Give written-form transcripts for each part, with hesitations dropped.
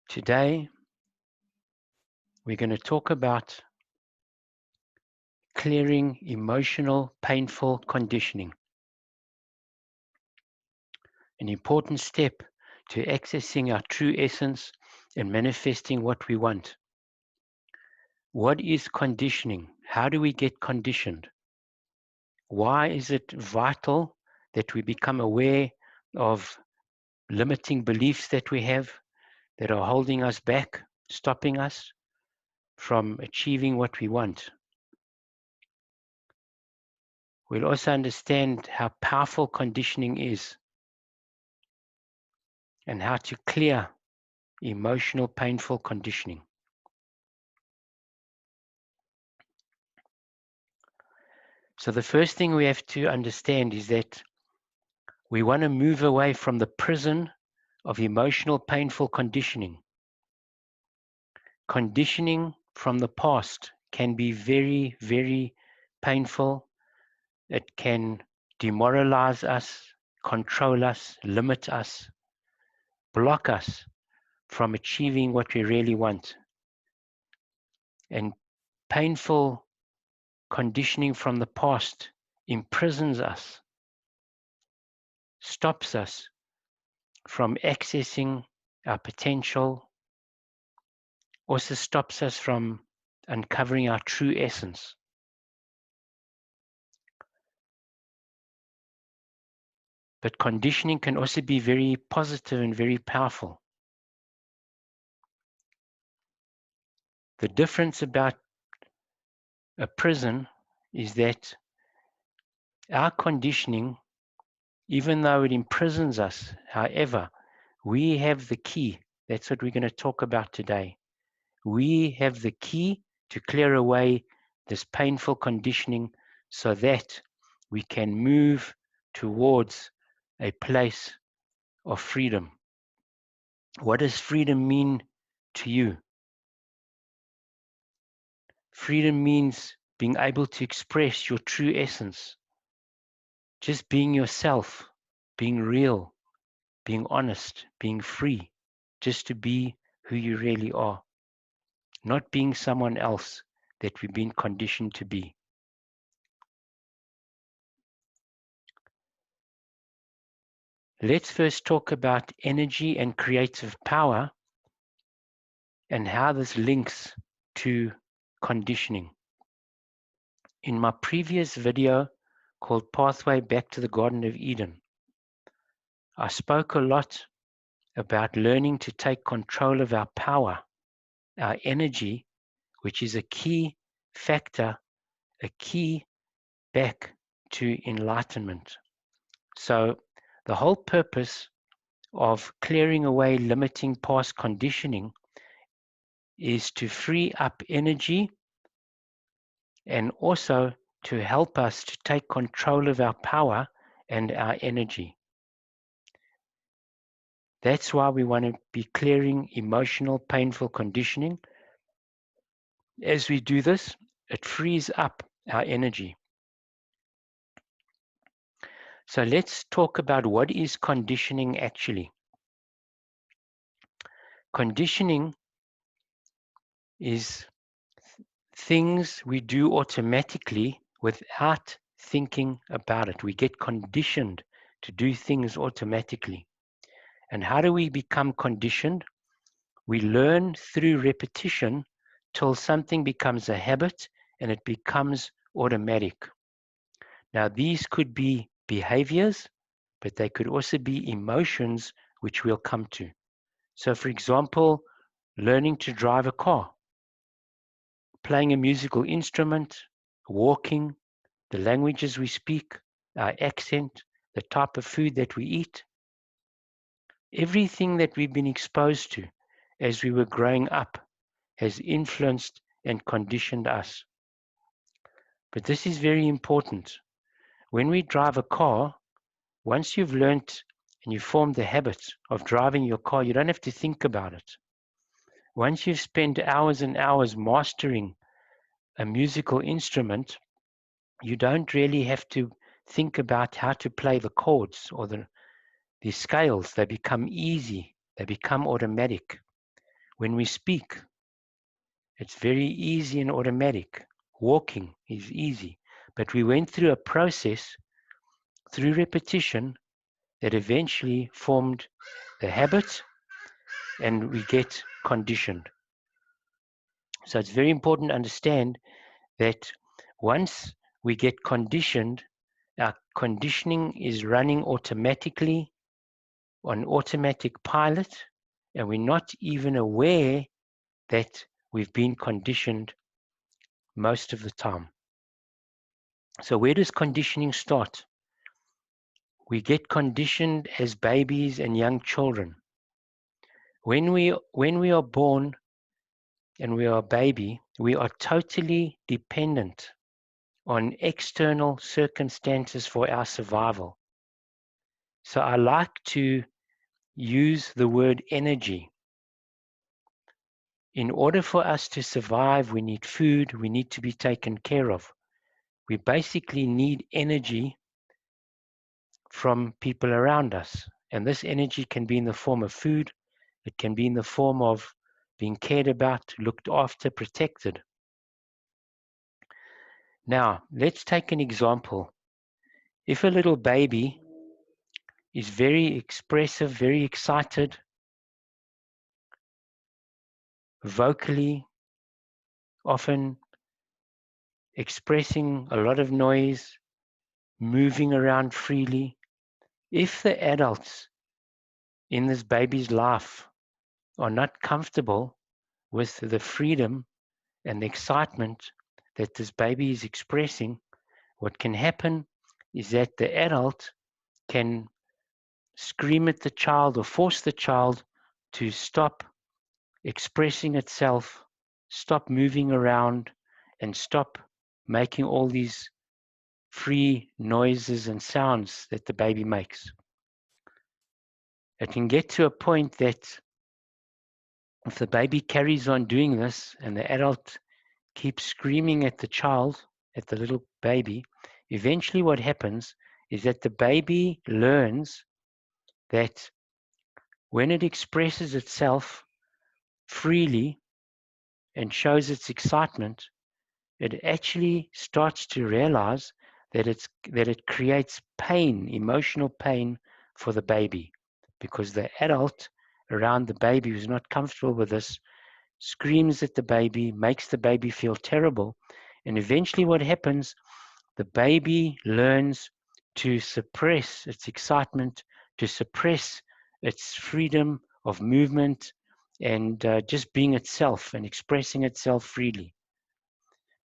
Today, we're going to talk about clearing emotional, painful conditioning. An important step to accessing our true essence and manifesting what we want. What is conditioning? How do we get conditioned? Why is it vital that we become aware of limiting beliefs that we have that are holding us back, stopping us from achieving what we want? We'll also understand how powerful conditioning is and how to clear emotional, painful conditioning. So the first thing we have to understand is that we want to move away from the prison of emotional, painful conditioning. Conditioning from the past can be very, very painful. It can demoralize us, control us, limit us, block us from achieving what we really want. And painful conditioning from the past imprisons us, stops us from accessing our potential, also stops us from uncovering our true essence. But conditioning can also be very positive and very powerful. The difference about a prison is that our conditioning, even though it imprisons us, however, we have the key. That's what we're going to talk about today. We have the key to clear away this painful conditioning so that we can move towards a place of freedom. What does freedom mean to you? Freedom means being able to express your true essence, just being yourself, being real, being honest, being free, just to be who you really are, not being someone else that we've been conditioned to be. Let's first talk about energy and creative power and how this links to conditioning. In my previous video called Pathway Back to the Garden of Eden, I spoke a lot about learning to take control of our power, our energy, which is a key factor, a key back to enlightenment. So the whole purpose of clearing away limiting past conditioning is to free up energy and also to help us to take control of our power and our energy. That's why we want to be clearing emotional, painful conditioning. As we do this, it frees up our energy. So let's talk about what is conditioning actually. Conditioning is things we do automatically without thinking about it. We get conditioned to do things automatically. And how do we become conditioned? We learn through repetition till something becomes a habit and it becomes automatic. Now, these could be behaviors, but they could also be emotions, which we'll come to. So, for example, learning to drive a car, playing a musical instrument, walking, the languages we speak, our accent, the type of food that we eat, everything that we've been exposed to as we were growing up has influenced and conditioned us. But this is very important. When we drive a car, once you've learnt and you formed the habit of driving your car, you don't have to think about it. Once you've spent hours and hours mastering a musical instrument, you don't really have to think about how to play the chords or the scales. They become easy. They become automatic. When we speak, it's very easy and automatic. Walking is easy. But we went through a process, through repetition, that eventually formed the habit, and we get conditioned. So it's very important to understand that once we get conditioned, our conditioning is running automatically on automatic pilot, and we're not even aware that we've been conditioned most of the time. So where does conditioning start? We get conditioned as babies and young children. When we are born and we are a baby, we are totally dependent on external circumstances for our survival. So I like to use the word energy. In order for us to survive, we need food, we need to be taken care of. We basically need energy from people around us. And this energy can be in the form of food, it can be in the form of being cared about, looked after, protected. Now, let's take an example. If a little baby is very expressive, very excited, vocally, often expressing a lot of noise, moving around freely, if the adults in this baby's life are not comfortable with the freedom and the excitement that this baby is expressing, what can happen is that the adult can scream at the child or force the child to stop expressing itself, stop moving around, and stop making all these free noises and sounds that the baby makes. It can get to a point that if the baby carries on doing this and the adult keeps screaming at the child, at the little baby, eventually what happens is that the baby learns that when it expresses itself freely and shows its excitement, it actually starts to realize that it creates pain, emotional pain for the baby, because the adult around the baby who's not comfortable with this screams at the baby, makes the baby feel terrible, and eventually what happens, the baby learns to suppress its excitement, to suppress its freedom of movement and just being itself and expressing itself freely.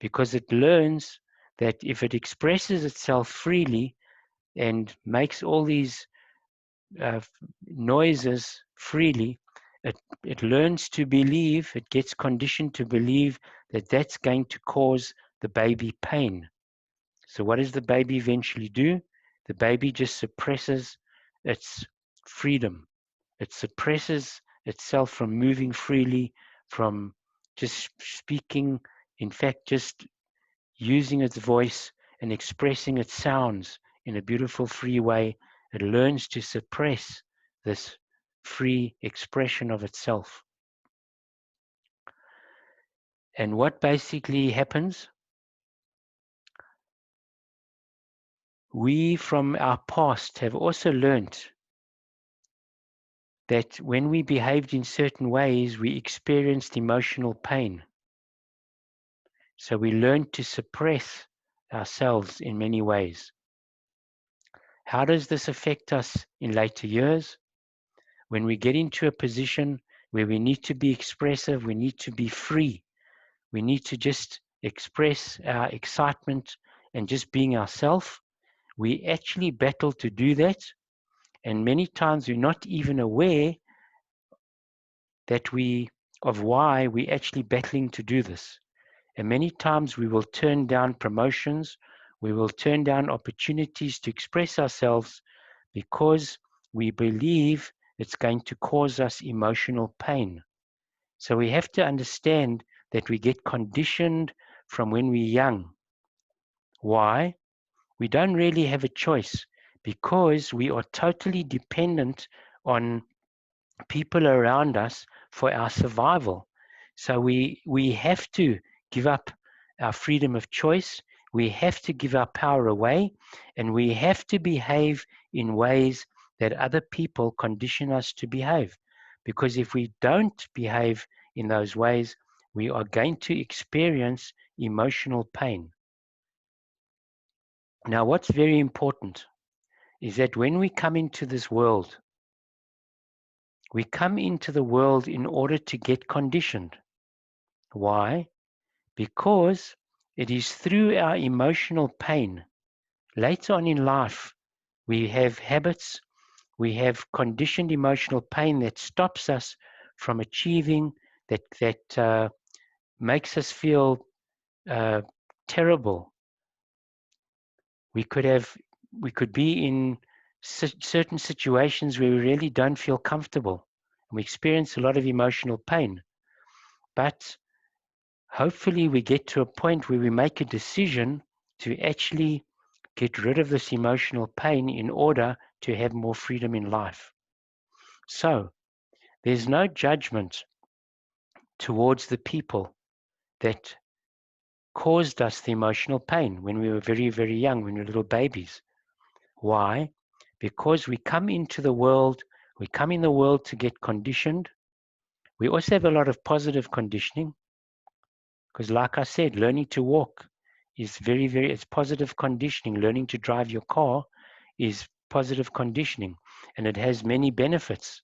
Because it learns that if it expresses itself freely and makes all these noises freely, it learns to believe, it gets conditioned to believe that that's going to cause the baby pain. So what does the baby eventually do? The baby just suppresses its freedom. It suppresses itself from moving freely, from just speaking, in fact, just using its voice and expressing its sounds in a beautiful, free way. It learns to suppress this free expression of itself. And what basically happens? We from our past have also learnt that when we behaved in certain ways, we experienced emotional pain. So we learned to suppress ourselves in many ways. How does this affect us in later years? When we get into a position where we need to be expressive, we need to be free, we need to just express our excitement and just being ourselves, we actually battle to do that. And many times we're not even aware that of why we're actually battling to do this. And many times we will turn down promotions, we will turn down opportunities to express ourselves because we believe it's going to cause us emotional pain. So we have to understand that we get conditioned from when we're young. Why? We don't really have a choice because we are totally dependent on people around us for our survival. So we have to give up our freedom of choice. We have to give our power away, and we have to behave in ways that other people condition us to behave. Because if we don't behave in those ways, we are going to experience emotional pain. Now, what's very important is that when we come into this world, we come into the world in order to get conditioned. Why? Because it is through our emotional pain. Later on in life, we have habits, we have conditioned emotional pain that stops us from achieving, that makes us feel terrible. We could be in certain situations where we really don't feel comfortable, and we experience a lot of emotional pain. But hopefully we get to a point where we make a decision to actually get rid of this emotional pain in order to have more freedom in life. So there's no judgment towards the people that caused us the emotional pain when we were very, very young, when we were little babies. Why? Because we come in the world to get conditioned. We also have a lot of positive conditioning, because like I said, learning to walk is it's positive conditioning. Learning to drive your car is positive conditioning, and it has many benefits.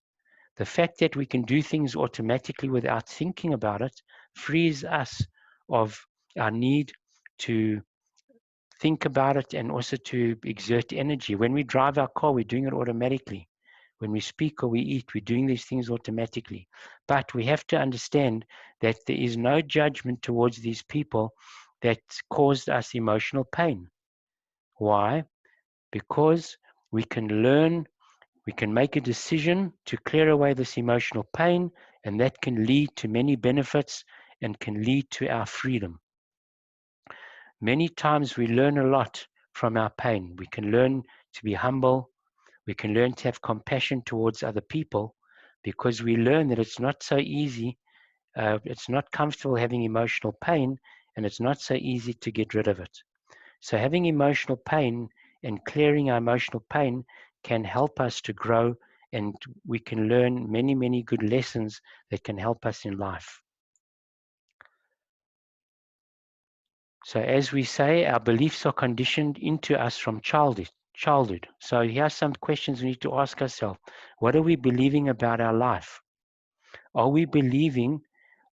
The fact that we can do things automatically without thinking about it frees us of our need to think about it and also to exert energy. When we drive our car, we're doing it automatically. When we speak or we eat, we're doing these things automatically. But we have to understand that there is no judgment towards these people that caused us emotional pain. Why? Because we can learn, we can make a decision to clear away this emotional pain, and that can lead to many benefits and can lead to our freedom. Many times we learn a lot from our pain. We can learn to be humble. We can learn to have compassion towards other people, because we learn that it's not so easy. It's not comfortable having emotional pain, and it's not so easy to get rid of it. So having emotional pain and clearing our emotional pain can help us to grow, and we can learn many, many good lessons that can help us in life. So as we say, our beliefs are conditioned into us from childhood. So here are some questions we need to ask ourselves. What are we believing about our life? Are we believing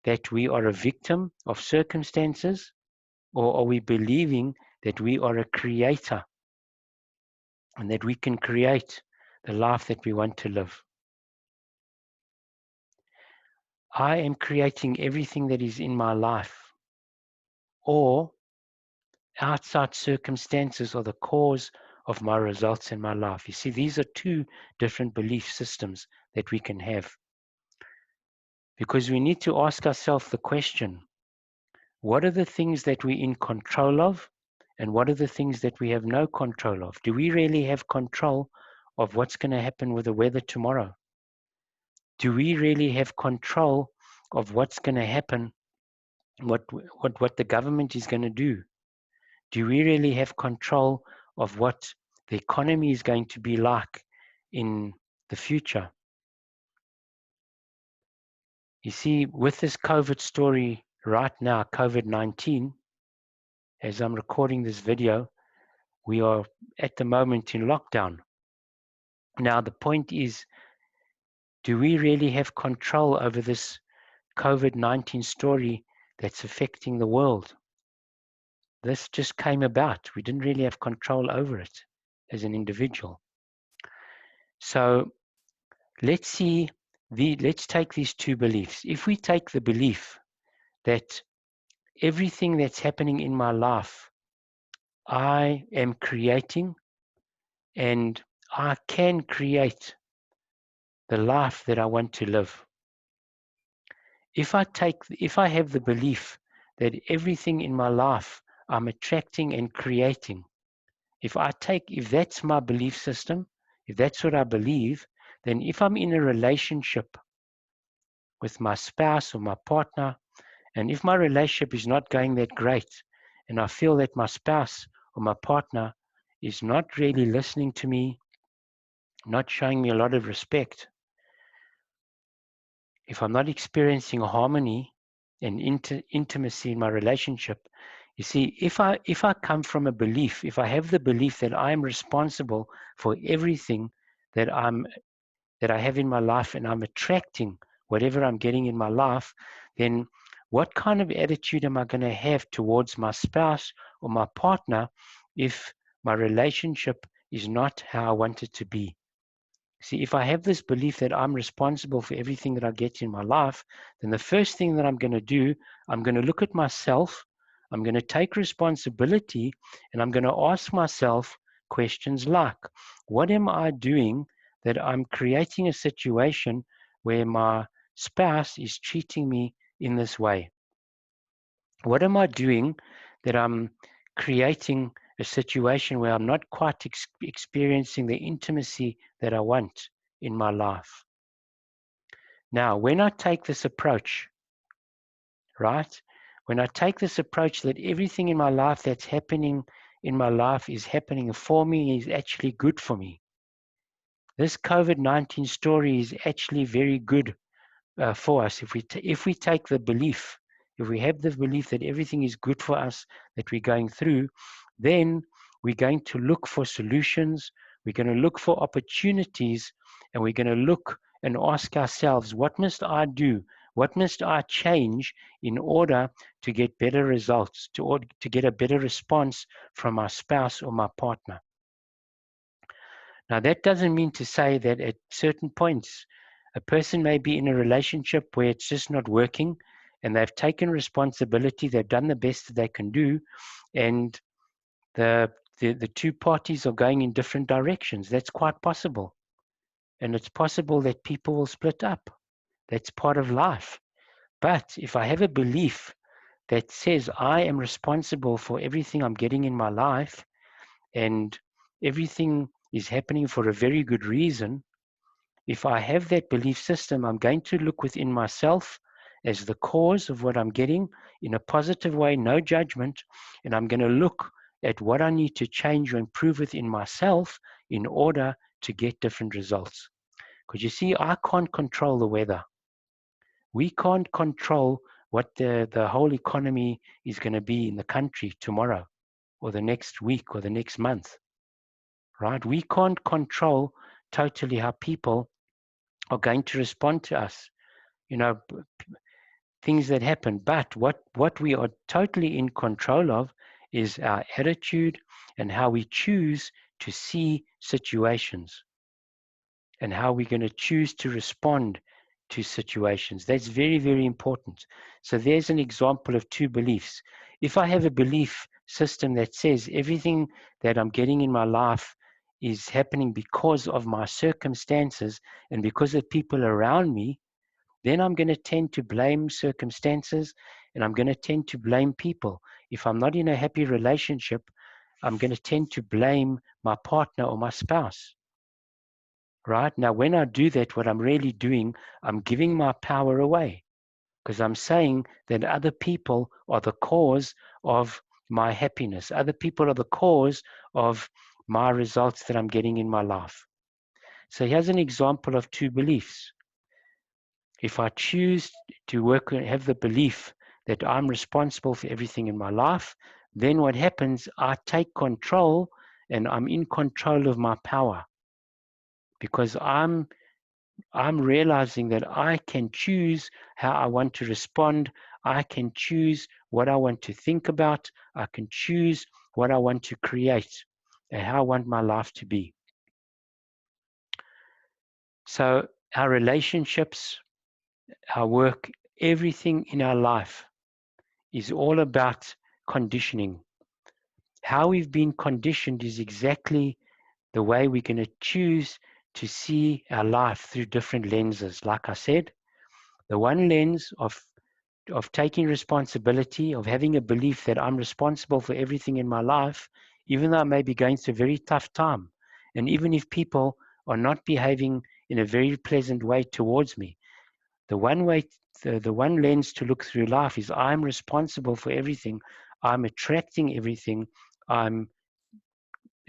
that we are a victim of circumstances, or are we believing that we are a creator and that we can create the life that we want to live? I am creating everything that is in my life, or outside circumstances are the cause of my results in my life. You see, these are two different belief systems that we can have, because we need to ask ourselves the question, what are the things that we're in control of, and what are the things that we have no control of? Do we really have control of what's going to happen with the weather tomorrow? Do we really have control of what's going to happen, what the government is going to do? Do we really have control of what the economy is going to be like in the future? You see, with this COVID story right now, COVID-19, as I'm recording this video, we are at the moment in lockdown. Now, the point is, do we really have control over this COVID-19 story that's affecting the world? This just came about. We didn't really have control over it as an individual. So let's take these two beliefs. If we take the belief that everything that's happening in my life, I am creating, and I can create the life that I want to live. If I have the belief that everything in my life I'm attracting and creating, if that's my belief system, if that's what I believe, then if I'm in a relationship with my spouse or my partner, and if my relationship is not going that great, and I feel that my spouse or my partner is not really listening to me, not showing me a lot of respect, if I'm not experiencing harmony and intimacy in my relationship, you see, if I come from a belief, if I have the belief that I am responsible for everything that I have in my life, and I'm attracting whatever I'm getting in my life, then what kind of attitude am I going to have towards my spouse or my partner if my relationship is not how I want it to be? See, if I have this belief that I'm responsible for everything that I get in my life, then the first thing that I'm going to do, I'm going to look at myself, I'm going to take responsibility, and I'm going to ask myself questions like, what am I doing that I'm creating a situation where my spouse is treating me in this way? What am I doing that I'm creating a situation where I'm not quite experiencing the intimacy that I want in my life? Now, when I take this approach, right? When I take this approach that everything in my life that's happening in my life is happening for me, is actually good for me. This COVID-19 story is actually very good for us. If we take the belief, if we have the belief that everything is good for us that we're going through, then we're going to look for solutions, we're going to look for opportunities, and we're going to look and ask ourselves, what must I do? What must I change in order to get better results, to get a better response from my spouse or my partner? Now, that doesn't mean to say that at certain points, a person may be in a relationship where it's just not working, and they've taken responsibility, they've done the best that they can do, and the two parties are going in different directions. That's quite possible. And it's possible that people will split up. That's part of life. But if I have a belief that says I am responsible for everything I'm getting in my life, and everything is happening for a very good reason, if I have that belief system, I'm going to look within myself as the cause of what I'm getting in a positive way, no judgment, and I'm going to look at what I need to change or improve within myself in order to get different results. Because you see, I can't control the weather. We can't control what the whole economy is going to be in the country tomorrow or the next week or the next month, right? We can't control totally how people are going to respond to us, things that happen. But what we are totally in control of is our attitude and how we choose to see situations and how we're going to choose to respond to situations. That's very, very important. So there's an example of two beliefs. If I have a belief system that says everything that I'm getting in my life is happening because of my circumstances and because of people around me, then I'm going to tend to blame circumstances and I'm going to tend to blame people. If I'm not in a happy relationship, I'm going to tend to blame my partner or my spouse. Right? Now, when I do that, what I'm really doing, I'm giving my power away because I'm saying that other people are the cause of my happiness. Other people are the cause of my results that I'm getting in my life. So here's an example of two beliefs. If I choose to work and have the belief that I'm responsible for everything in my life, then what happens, I take control and I'm in control of my power because I'm realizing that I can choose how I want to respond. I can choose what I want to think about. I can choose what I want to create and how I want my life to be. So our relationships, our work, everything in our life is all about conditioning. How we've been conditioned is exactly the way we're going to choose to see our life through different lenses. Like I said, the one lens of taking responsibility, of having a belief that I'm responsible for everything in my life, even though I may be going through a very tough time. And even if people are not behaving in a very pleasant way towards me, The one way, the one lens to look through life is I'm responsible for everything. I'm attracting everything. I'm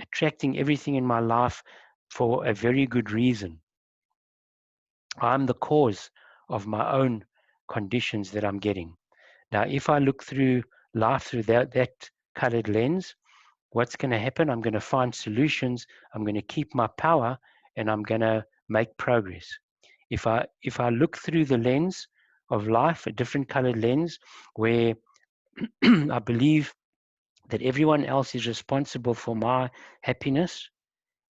attracting everything in my life for a very good reason. I'm the cause of my own conditions that I'm getting. Now, if I look through life through that colored lens, what's going to happen? I'm going to find solutions. I'm going to keep my power, and I'm going to make progress. If I look through the lens of life, a different colored lens, where I believe that everyone else is responsible for my happiness,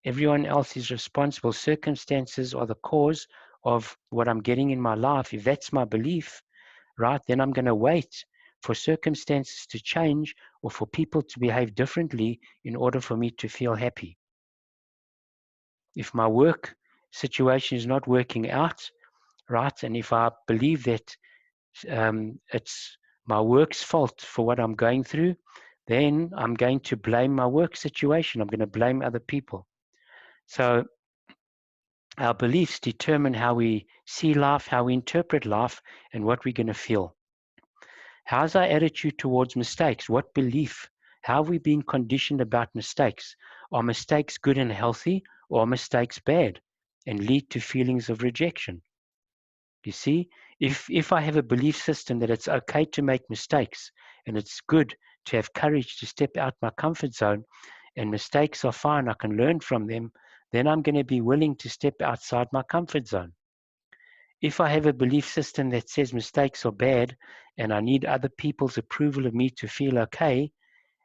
everyone else is responsible, circumstances are the cause of what I'm getting in my life. If that's my belief, right, then I'm going to wait for circumstances to change or for people to behave differently in order for me to feel happy. If my work situation is not working out, right, and if I believe that it's my work's fault for what I'm going through, then I'm going to blame my work situation. I'm going to blame other people. So our beliefs determine how we see life, how we interpret life, and what we're going to feel. How's our attitude towards mistakes? What belief? How have we been conditioned about mistakes? Are mistakes good and healthy, or are mistakes bad and lead to feelings of rejection? You see, if I have a belief system that it's okay to make mistakes and it's good to have courage to step out my comfort zone, and mistakes are fine, I can learn from them, then I'm going to be willing to step outside my comfort zone. If I have a belief system that says mistakes are bad and I need other people's approval of me to feel okay,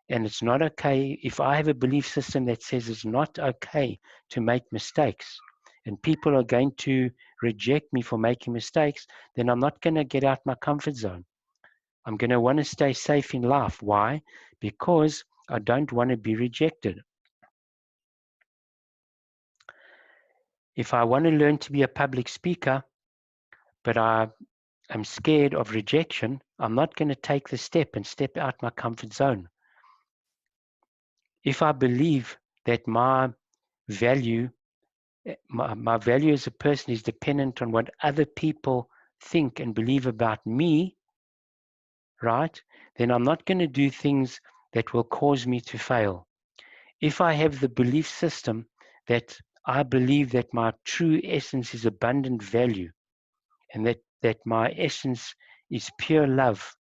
and it's not okay, if I have a belief system that says it's not okay to make mistakes and people are going to reject me for making mistakes, then I'm not going to get out my comfort zone. I'm going to want to stay safe in life. Why? Because I don't want to be rejected. If I want to learn to be a public speaker, but I'm scared of rejection, I'm not going to take the step and step out my comfort zone. If I believe that my value as a person is dependent on what other people think and believe about me, right, then I'm not going to do things that will cause me to fail. If I have the belief system that I believe that my true essence is abundant value and that my essence is pure love,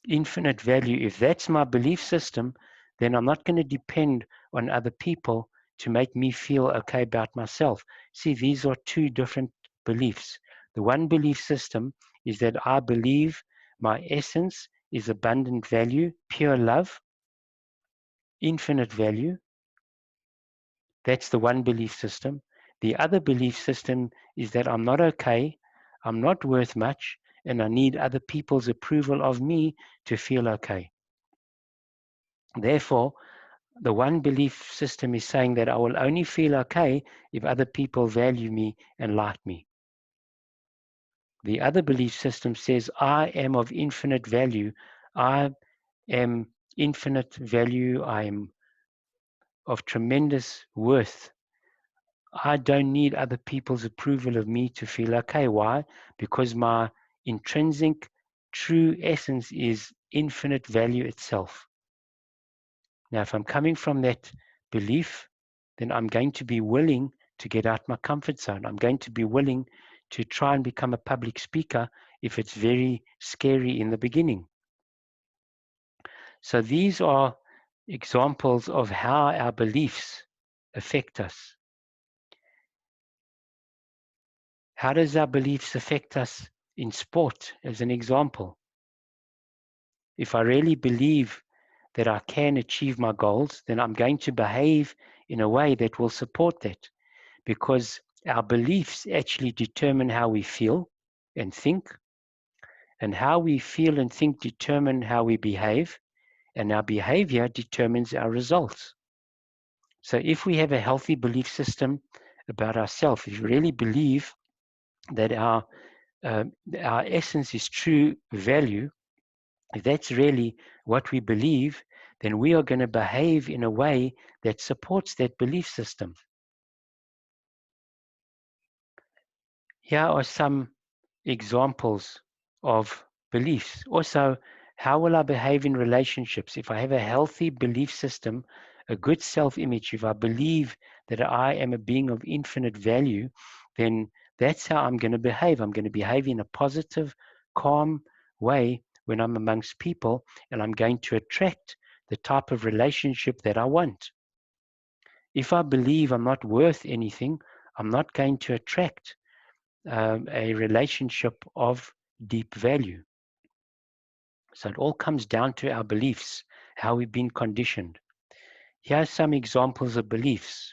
infinite value, if that's my belief system, then I'm not going to depend on other people to make me feel okay about myself. See, these are two different beliefs. The one belief system is that I believe my essence is abundant value, pure love, infinite value. That's the one belief system. The other belief system is that I'm not okay, I'm not worth much, and I need other people's approval of me to feel okay. Therefore, the one belief system is saying that I will only feel okay if other people value me and like me. The other belief system says I am of infinite value. I am infinite value. I am of tremendous worth. I don't need other people's approval of me to feel okay. Why? Because my intrinsic true essence is infinite value itself. Now, if I'm coming from that belief, then I'm going to be willing to get out my comfort zone. I'm going to be willing to try and become a public speaker if it's very scary in the beginning. So these are examples of how our beliefs affect us. How does our beliefs affect us in sport, as an example? If I really believe that I can achieve my goals, then I'm going to behave in a way that will support that, because our beliefs actually determine how we feel and think, and how we feel and think determine how we behave, and our behavior determines our results. So if we have a healthy belief system about ourselves, if we really believe that our essence is true value, if that's really what we believe, then we are going to behave in a way that supports that belief system. Here are some examples of beliefs. Also, how will I behave in relationships? If I have a healthy belief system, a good self-image, if I believe that I am a being of infinite value, then that's how I'm going to behave. I'm going to behave in a positive, calm way when I'm amongst people, and I'm going to attract the type of relationship that I want. If I believe I'm not worth anything, I'm not going to attract a relationship of deep value. So it all comes down to our beliefs, how we've been conditioned. Here are some examples of beliefs.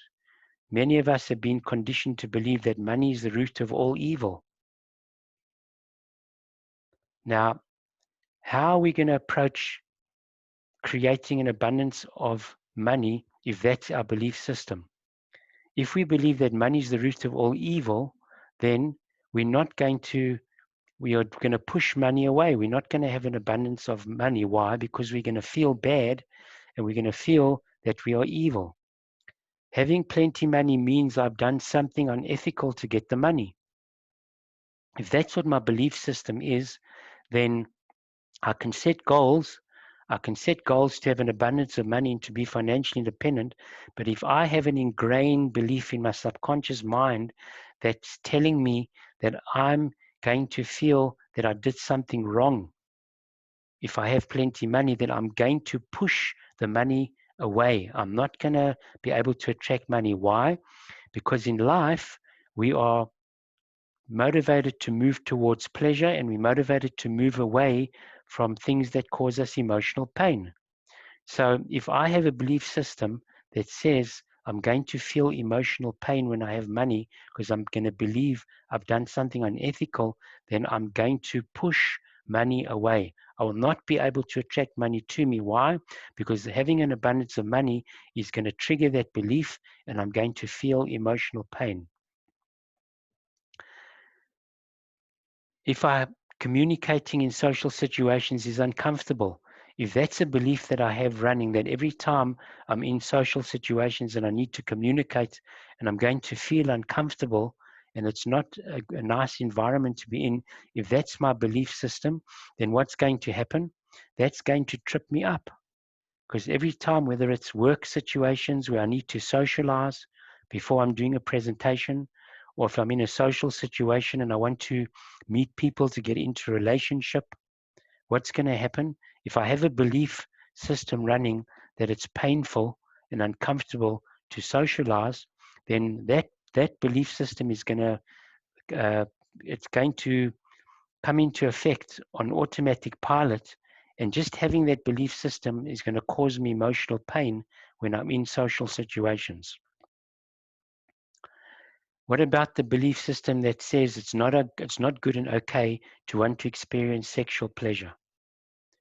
Many of us have been conditioned to believe that money is the root of all evil. Now, how are we going to approach creating an abundance of money if that's our belief system? If we believe that money is the root of all evil, then we are going to push money away. We're not going to have an abundance of money. Why? Because we're going to feel bad and we're going to feel that we are evil. Having plenty money means I've done something unethical to get the money. If that's what my belief system is, then I can set goals. I can set goals to have an abundance of money and to be financially independent. But if I have an ingrained belief in my subconscious mind that's telling me that I'm going to feel that I did something wrong, if I have plenty money, then I'm going to push the money away. I'm not going to be able to attract money. Why? Because in life, we are motivated to move towards pleasure, and we're motivated to move away from things that cause us emotional pain. So if I have a belief system that says I'm going to feel emotional pain when I have money because I'm going to believe I've done something unethical, then I'm going to push money away. I will not be able to attract money to me. Why? Because having an abundance of money is going to trigger that belief, and I'm going to feel emotional pain. If I'm communicating in social situations is uncomfortable, if that's a belief that I have running, that every time I'm in social situations and I need to communicate and I'm going to feel uncomfortable and it's not a nice environment to be in, if that's my belief system, then what's going to happen? That's going to trip me up. Because every time, whether it's work situations where I need to socialize before I'm doing a presentation, or if I'm in a social situation and I want to meet people to get into a relationship, what's going to happen? If I have a belief system running that it's painful and uncomfortable to socialize, then that belief system is going to it's going to come into effect on automatic pilot, and just having that belief system is going to cause me emotional pain when I'm in social situations. What about the belief system that says it's not good and okay to want to experience sexual pleasure,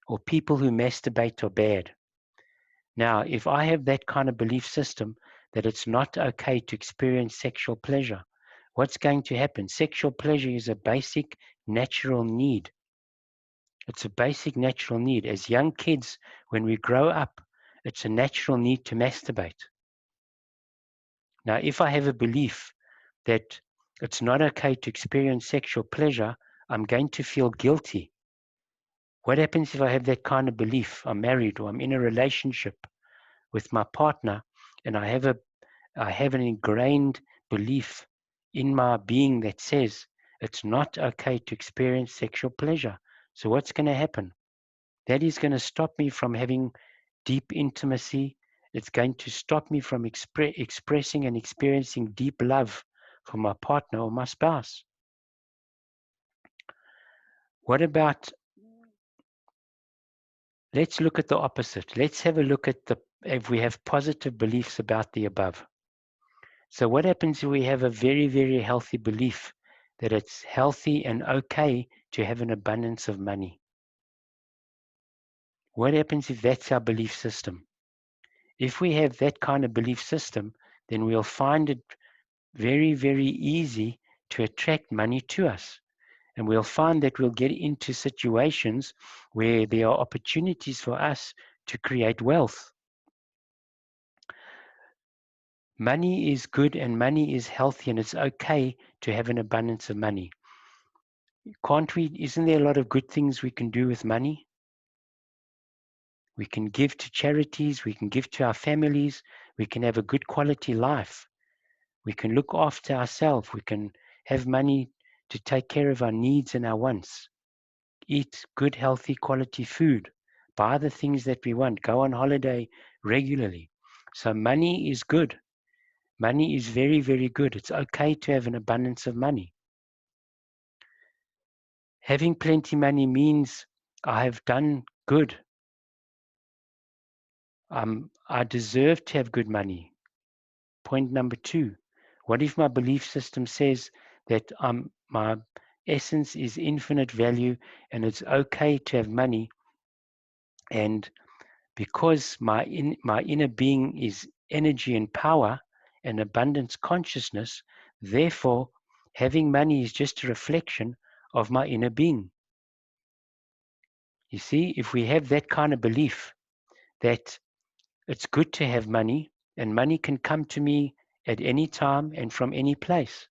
or people who masturbate are bad? Now, if I have that kind of belief system that it's not okay to experience sexual pleasure, what's going to happen? Sexual pleasure is a basic natural need. It's a basic natural need. As young kids, when we grow up, it's a natural need to masturbate. Now, if I have a belief that it's not okay to experience sexual pleasure, I'm going to feel guilty. What happens if I have that kind of belief? I'm married or I'm in a relationship with my partner, and I have an ingrained belief in my being that says it's not okay to experience sexual pleasure. So what's going to happen? That is going to stop me from having deep intimacy. It's going to stop me from expressing and experiencing deep love for my partner or my spouse. What about, let's look at the opposite. Let's have a look at if we have positive beliefs about the above. So what happens if we have a very, very healthy belief that it's healthy and okay to have an abundance of money? What happens if that's our belief system? If we have that kind of belief system, then we'll find it very, very easy to attract money to us. And we'll find that we'll get into situations where there are opportunities for us to create wealth. Money is good and money is healthy, and it's okay to have an abundance of money. Isn't there a lot of good things we can do with money? We can give to charities, we can give to our families, we can have a good quality life. We can look after ourselves, we can have money to take care of our needs and our wants. Eat good, healthy, quality food. Buy the things that we want. Go on holiday regularly. So money is good. Money is very, very good. It's okay to have an abundance of money. Having plenty money means I have done good. I deserve to have good money. Point number 2. What if my belief system says that my essence is infinite value and it's okay to have money, and because my inner being is energy and power and abundance consciousness, therefore having money is just a reflection of my inner being. You see, if we have that kind of belief that it's good to have money and money can come to me at any time and from any place,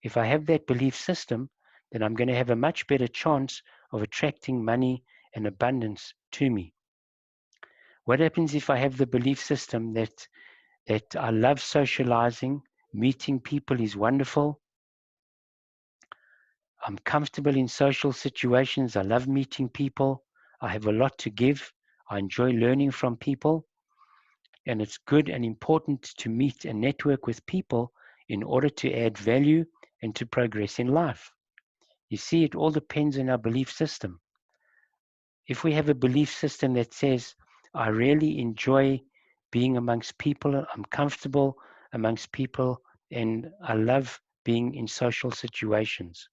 if I have that belief system, then I'm going to have a much better chance of attracting money and abundance to me. What happens if I have the belief system that I love socializing, meeting people is wonderful, I'm comfortable in social situations, I love meeting people, I have a lot to give, I enjoy learning from people, and it's good and important to meet and network with people in order to add value and to progress in life. You see, it all depends on our belief system. If we have a belief system that says, I really enjoy being amongst people, I'm comfortable amongst people, and I love being in social situations.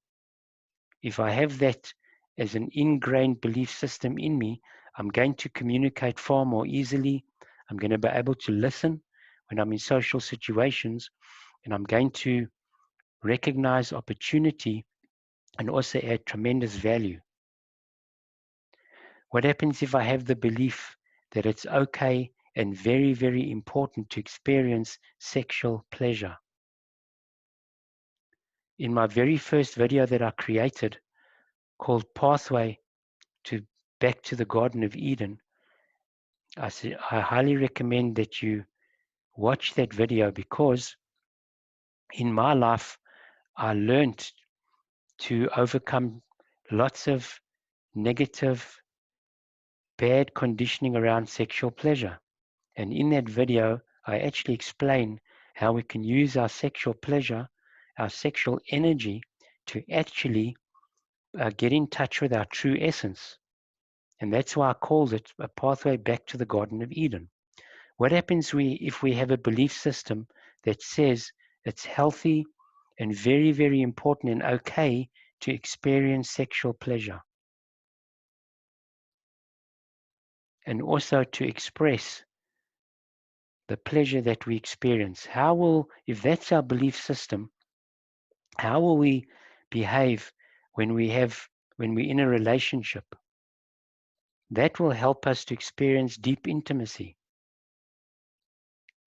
If I have that as an ingrained belief system in me, I'm going to communicate far more easily. I'm going to be able to listen when I'm in social situations, and I'm going to recognize opportunity and also add tremendous value. What happens if I have the belief that it's okay and very, very important to experience sexual pleasure? In my very first video that I created called Pathway to Back to the Garden of Eden, I highly recommend that you watch that video, because in my life, I learned to overcome lots of negative, bad conditioning around sexual pleasure. And in that video, I actually explain how we can use our sexual pleasure, our sexual energy, to actually get in touch with our true essence. And that's why I called it a pathway back to the Garden of Eden. What happens if we have a belief system that says it's healthy and very, very important and okay to experience sexual pleasure, and also to express the pleasure that we experience? If that's our belief system, how will we behave when we're in a relationship? That will help us to experience deep intimacy,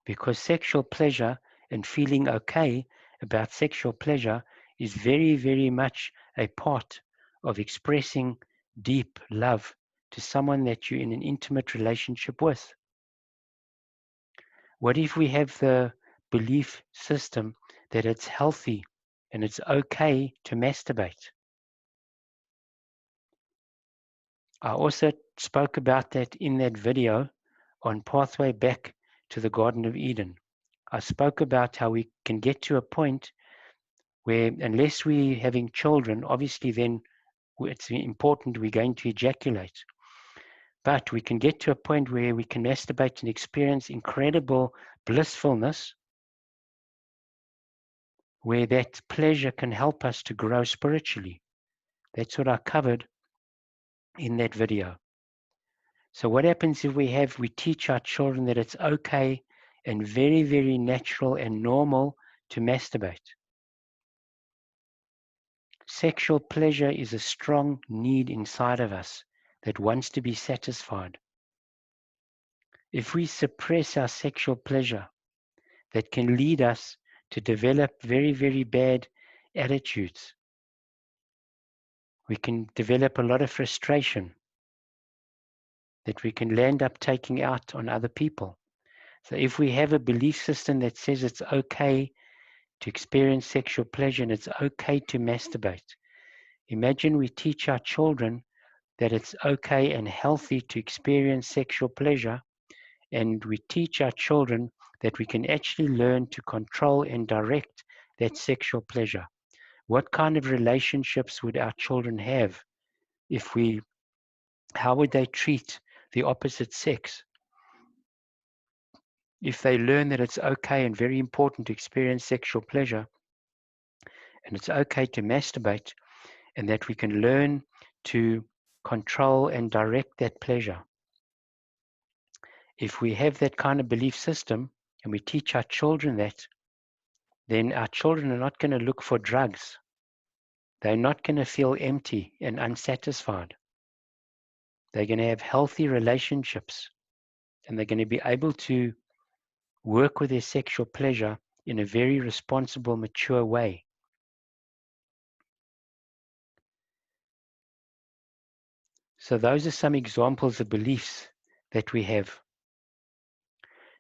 because sexual pleasure and feeling okay about sexual pleasure is very, very much a part of expressing deep love to someone that you're in an intimate relationship with. What if we have the belief system that it's healthy and it's okay to masturbate? I also spoke about that in that video on Pathway Back to the Garden of Eden. I spoke about how we can get to a point where, unless we're having children, obviously then it's important we're going to ejaculate. But we can get to a point where we can masturbate and experience incredible blissfulness, where that pleasure can help us to grow spiritually. That's what I covered in that video. So what happens if we teach our children that it's okay and very, very natural and normal to masturbate? Sexual pleasure is a strong need inside of us that wants to be satisfied. If we suppress our sexual pleasure, that can lead us to develop very, very bad attitudes. We can develop a lot of frustration that we can end up taking out on other people. So if we have a belief system that says it's okay to experience sexual pleasure and it's okay to masturbate, imagine we teach our children that it's okay and healthy to experience sexual pleasure, and we teach our children that we can actually learn to control and direct that sexual pleasure. What kind of relationships would our children have if how would they treat the opposite sex? If they learn that it's okay and very important to experience sexual pleasure, and it's okay to masturbate, and that we can learn to control and direct that pleasure. If we have that kind of belief system and we teach our children that, then our children are not going to look for drugs. They're not going to feel empty and unsatisfied. They're going to have healthy relationships, and they're going to be able to work with their sexual pleasure in a very responsible, mature way. So those are some examples of beliefs that we have.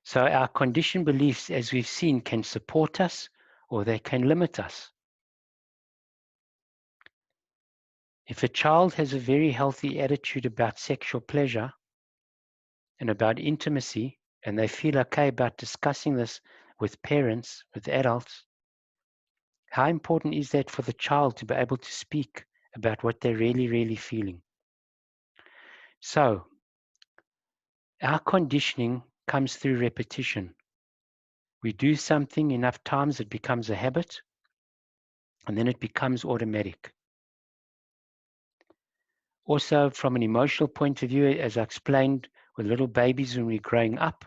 So our conditioned beliefs, as we've seen, can support us or they can limit us. If a child has a very healthy attitude about sexual pleasure and about intimacy, and they feel okay about discussing this with parents, with adults, how important is that for the child to be able to speak about what they're really, really feeling? So, our conditioning comes through repetition. We do something enough times, it becomes a habit, and then it becomes automatic. Also, from an emotional point of view, as I explained with little babies when we're growing up,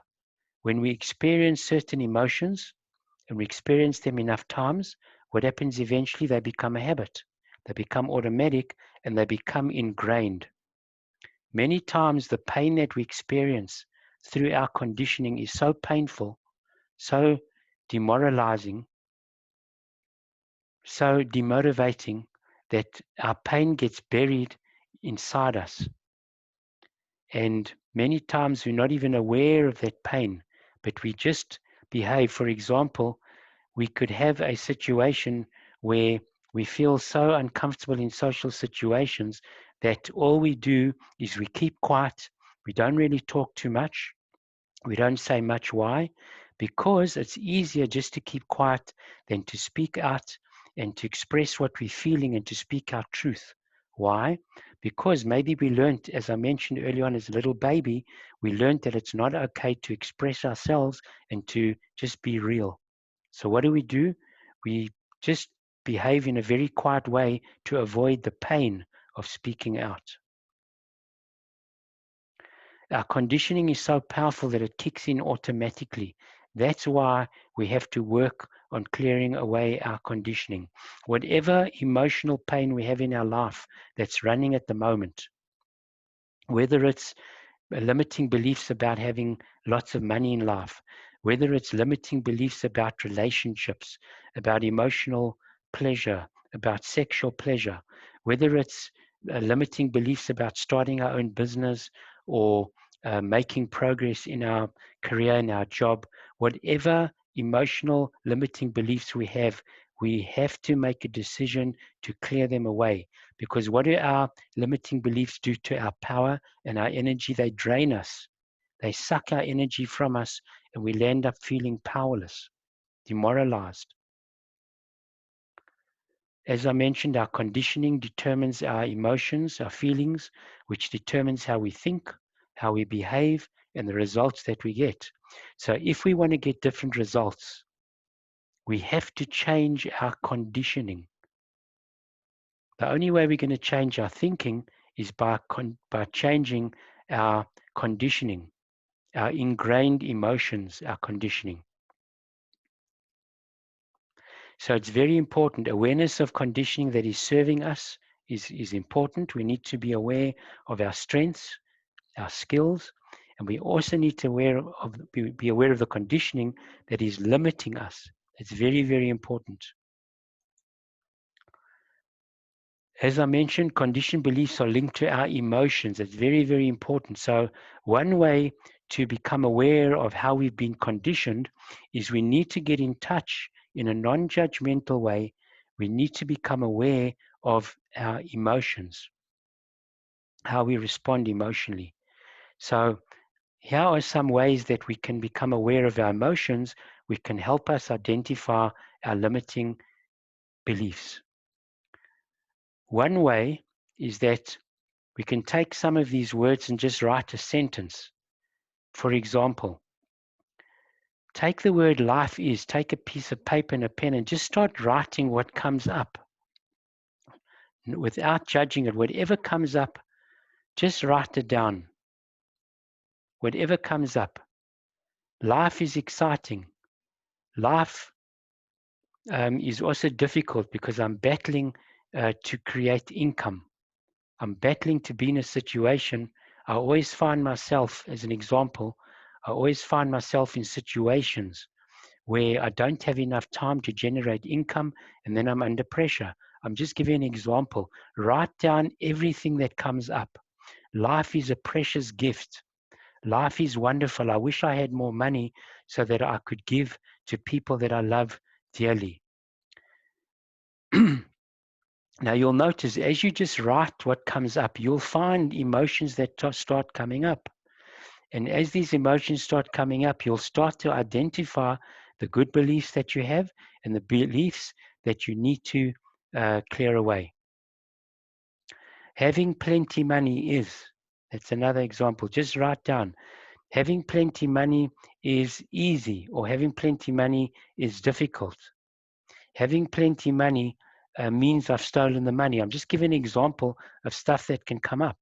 when we experience certain emotions and we experience them enough times, what happens eventually, they become a habit. They become automatic and they become ingrained. Many times the pain that we experience through our conditioning is so painful, so demoralizing, so demotivating that our pain gets buried inside us. And many times we're not even aware of that pain, but we just behave. For example, we could have a situation where we feel so uncomfortable in social situations that all we do is we keep quiet. We don't really talk too much. We don't say much. Why? Because it's easier just to keep quiet than to speak out and to express what we're feeling and to speak our truth. Why? Because maybe we learned, as I mentioned earlier on as a little baby, we learned that it's not okay to express ourselves and to just be real. So what do? We just behave in a very quiet way to avoid the pain of speaking out. Our conditioning is so powerful that it kicks in automatically. That's why we have to work on clearing away our conditioning. Whatever emotional pain we have in our life that's running at the moment, whether it's limiting beliefs about having lots of money in life, whether it's limiting beliefs about relationships, about emotional pleasure, about sexual pleasure, whether it's limiting beliefs about starting our own business or making progress in our career, in our job, whatever emotional limiting beliefs we have to make a decision to clear them away. Because what do our limiting beliefs do to our power and our energy? They drain us. They suck our energy from us, and we end up feeling powerless, demoralized. As I mentioned, our conditioning determines our emotions, our feelings, which determines how we think, how we behave, and the results that we get. So if we want to get different results, we have to change our conditioning. The only way we're going to change our thinking is by changing our conditioning, our ingrained emotions, our conditioning. So it's very important. Awareness of conditioning that is serving us is important. We need to be aware of our strengths, our skills, and we also need to be aware of the conditioning that is limiting us. It's very, very important. As I mentioned, conditioned beliefs are linked to our emotions. It's very, very important. So one way to become aware of how we've been conditioned is we need to get in touch in a non-judgmental way. We need to become aware of our emotions, how we respond emotionally. So here are some ways that we can become aware of our emotions. We can help us identify our limiting beliefs. One way is that we can take some of these words and just write a sentence. For example, take the word life is, take a piece of paper and a pen and just start writing what comes up. Without judging it, whatever comes up, just write it down. Whatever comes up. Life is exciting. Life is also difficult because I'm battling to create income. I'm battling to be in a situation. I always find myself, as an example, I always find myself in situations where I don't have enough time to generate income and then I'm under pressure. I'm just giving an example. Write down everything that comes up. Life is a precious gift. Life is wonderful. I wish I had more money so that I could give to people that I love dearly. Now you'll notice as you just write what comes up, you'll find emotions that start coming up. And as these emotions start coming up, you'll start to identify the good beliefs that you have and the beliefs that you need to clear away. Having plenty money is, that's another example. Just write down, having plenty money is easy, or having plenty money is difficult. Having plenty money means I've stolen the money. I'm just giving an example of stuff that can come up.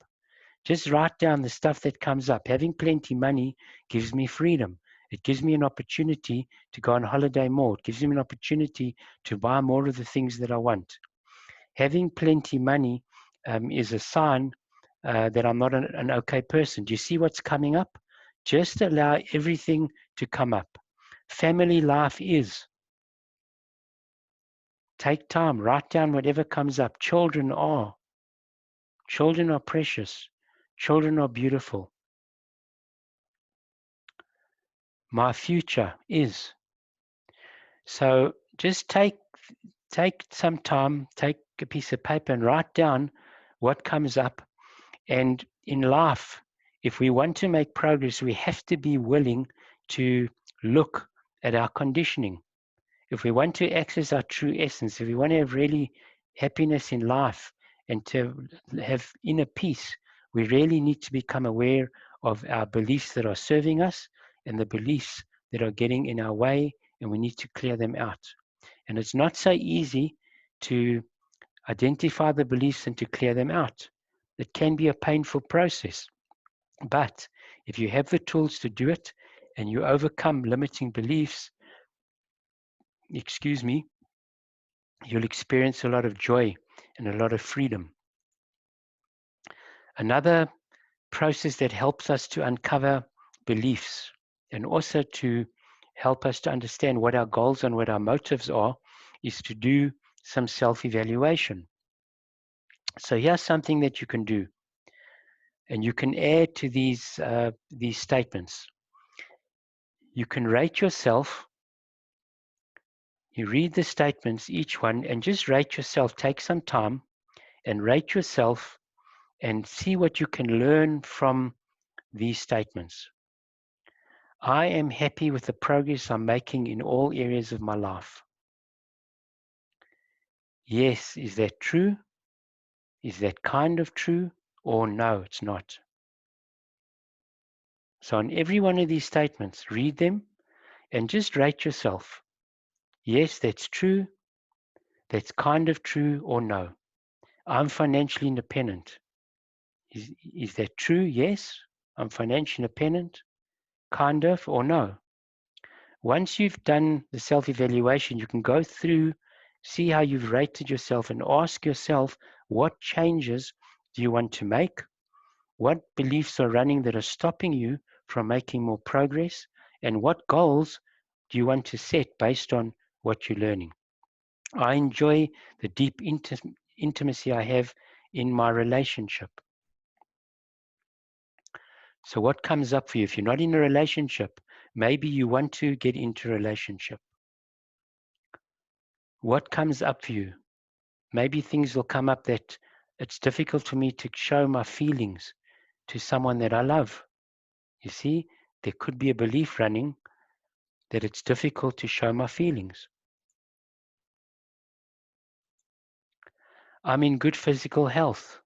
Just write down the stuff that comes up. Having plenty money gives me freedom. It gives me an opportunity to go on holiday more. It gives me an opportunity to buy more of the things that I want. Having plenty money is a sign that I'm not an okay person. Do you see what's coming up? Just allow everything to come up. Family life is. Take time, write down whatever comes up. Children are. Children are precious. Children are beautiful. My future is. So just take some time, take a piece of paper and write down what comes up. And in life, if we want to make progress, we have to be willing to look at our conditioning. If we want to access our true essence, if we want to have really happiness in life and to have inner peace, we really need to become aware of our beliefs that are serving us and the beliefs that are getting in our way, and we need to clear them out. And it's not so easy to identify the beliefs and to clear them out. It can be a painful process. But if you have the tools to do it and you overcome limiting beliefs, you'll experience a lot of joy and a lot of freedom. Another process that helps us to uncover beliefs and also to help us to understand what our goals and what our motives are is to do some self-evaluation. So here's something that you can do, and you can add to these statements. You can rate yourself. You read the statements, each one, and just rate yourself. Take some time and rate yourself and see what you can learn from these statements. I am happy with the progress I'm making in all areas of my life. Yes, is that true? Is that kind of true? Or no, it's not. So on every one of these statements, read them and just rate yourself. Yes, that's true. That's kind of true, or no. I'm financially independent. Is that true? Yes, I'm financially independent. Kind of, or no. Once you've done the self-evaluation, you can go through, see how you've rated yourself, and ask yourself, what changes do you want to make? What beliefs are running that are stopping you from making more progress? And what goals do you want to set based on what you're learning? I enjoy the deep intimacy I have in my relationship. So what comes up for you? If you're not in a relationship, maybe you want to get into a relationship. What comes up for you? Maybe things will come up that it's difficult for me to show my feelings to someone that I love. You see, there could be a belief running that it's difficult to show my feelings. I'm in good physical health.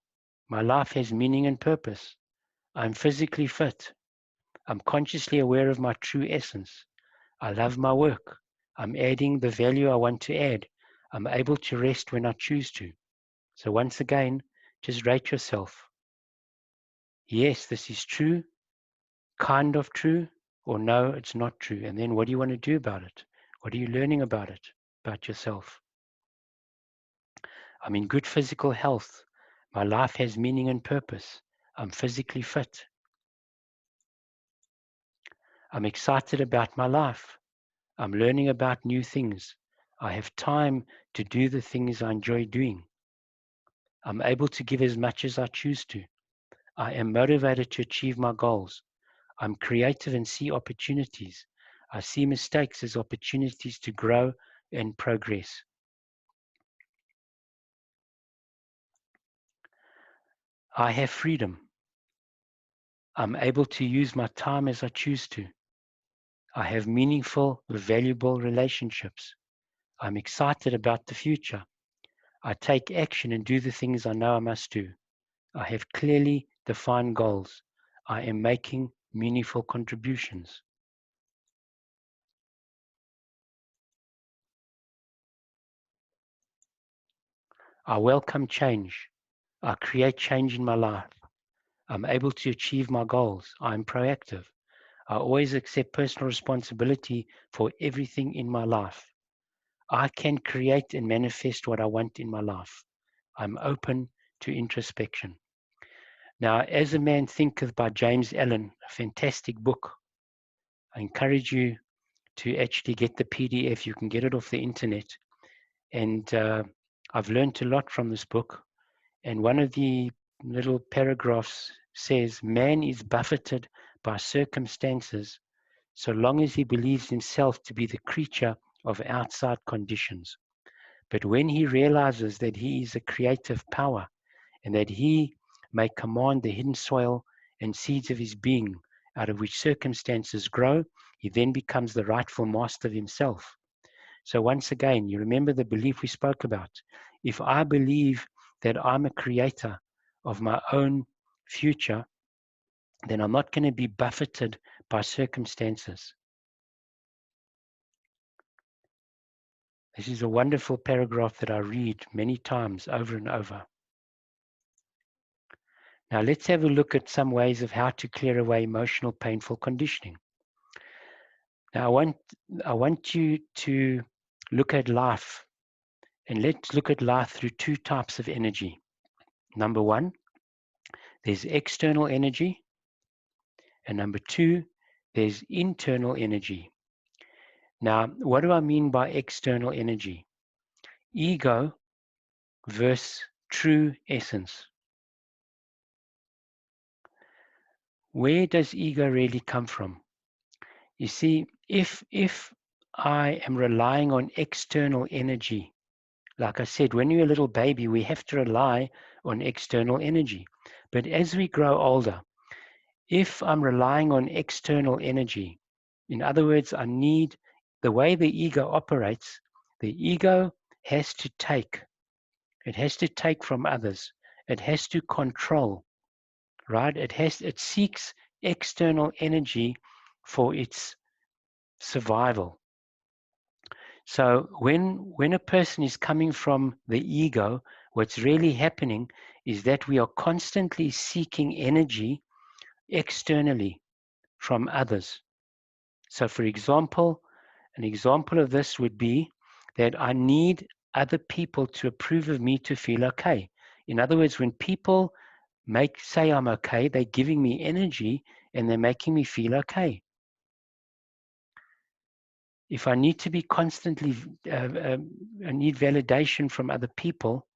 My life has meaning and purpose. I'm physically fit. I'm consciously aware of my true essence. I love my work. I'm adding the value I want to add. I'm able to rest when I choose to. So once again, just rate yourself. Yes, this is true, kind of true, or no, it's not true. And then what do you want to do about it? What are you learning about it, about yourself? I'm in good physical health. My life has meaning and purpose. I'm physically fit. I'm excited about my life. I'm learning about new things. I have time to do the things I enjoy doing. I'm able to give as much as I choose to. I am motivated to achieve my goals. I'm creative and see opportunities. I see mistakes as opportunities to grow and progress. I have freedom. I'm able to use my time as I choose to. I have meaningful, valuable relationships. I'm excited about the future. I take action and do the things I know I must do. I have clearly defined goals. I am making meaningful contributions. I welcome change. I create change in my life. I'm able to achieve my goals. I'm proactive. I always accept personal responsibility for everything in my life. I can create and manifest what I want in my life. I'm open to introspection. Now, As a Man Thinketh by James Allen, a fantastic book. I encourage you to actually get the PDF. You can get it off the internet. And I've learned a lot from this book. And one of the little paragraphs says, man is buffeted by circumstances so long as he believes himself to be the creature of outside conditions. But when he realizes that he is a creative power and that he may command the hidden soil and seeds of his being out of which circumstances grow, he then becomes the rightful master of himself. So once again, you remember the belief we spoke about. If I believe that I'm a creator of my own future, then I'm not going to be buffeted by circumstances. This is a wonderful paragraph that I read many times over and over. Now let's have a look at some ways of how to clear away emotional painful conditioning. Now I want you to look at life, and let's look at life through two types of energy. Number one, there's external energy, and number two, there's internal energy. Now, what do I mean by external energy? Ego versus true essence. Where does ego really come from? You see, if I am relying on external energy, like I said, when you're a little baby, we have to rely on external energy. But as we grow older, if I'm relying on external energy, in other words, I need the way the ego operates, the ego has to take. It has to take from others. It has to control, right? It seeks external energy for its survival. So when a person is coming from the ego, what's really happening is that we are constantly seeking energy externally from others. So for example, an example of this would be that I need other people to approve of me to feel okay. In other words, when people say I'm okay, they're giving me energy and they're making me feel okay. If I need to be constantly, I need validation from other people,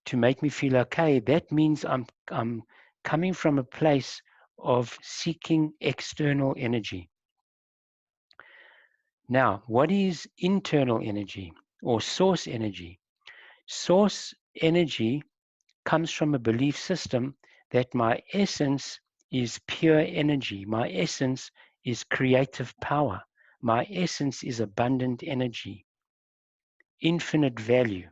to make me feel okay, that means I'm coming from a place of seeking external energy. Now, what is internal energy or source energy? Source energy comes from a belief system that my essence is pure energy. My essence is creative power. My essence is abundant energy, infinite value.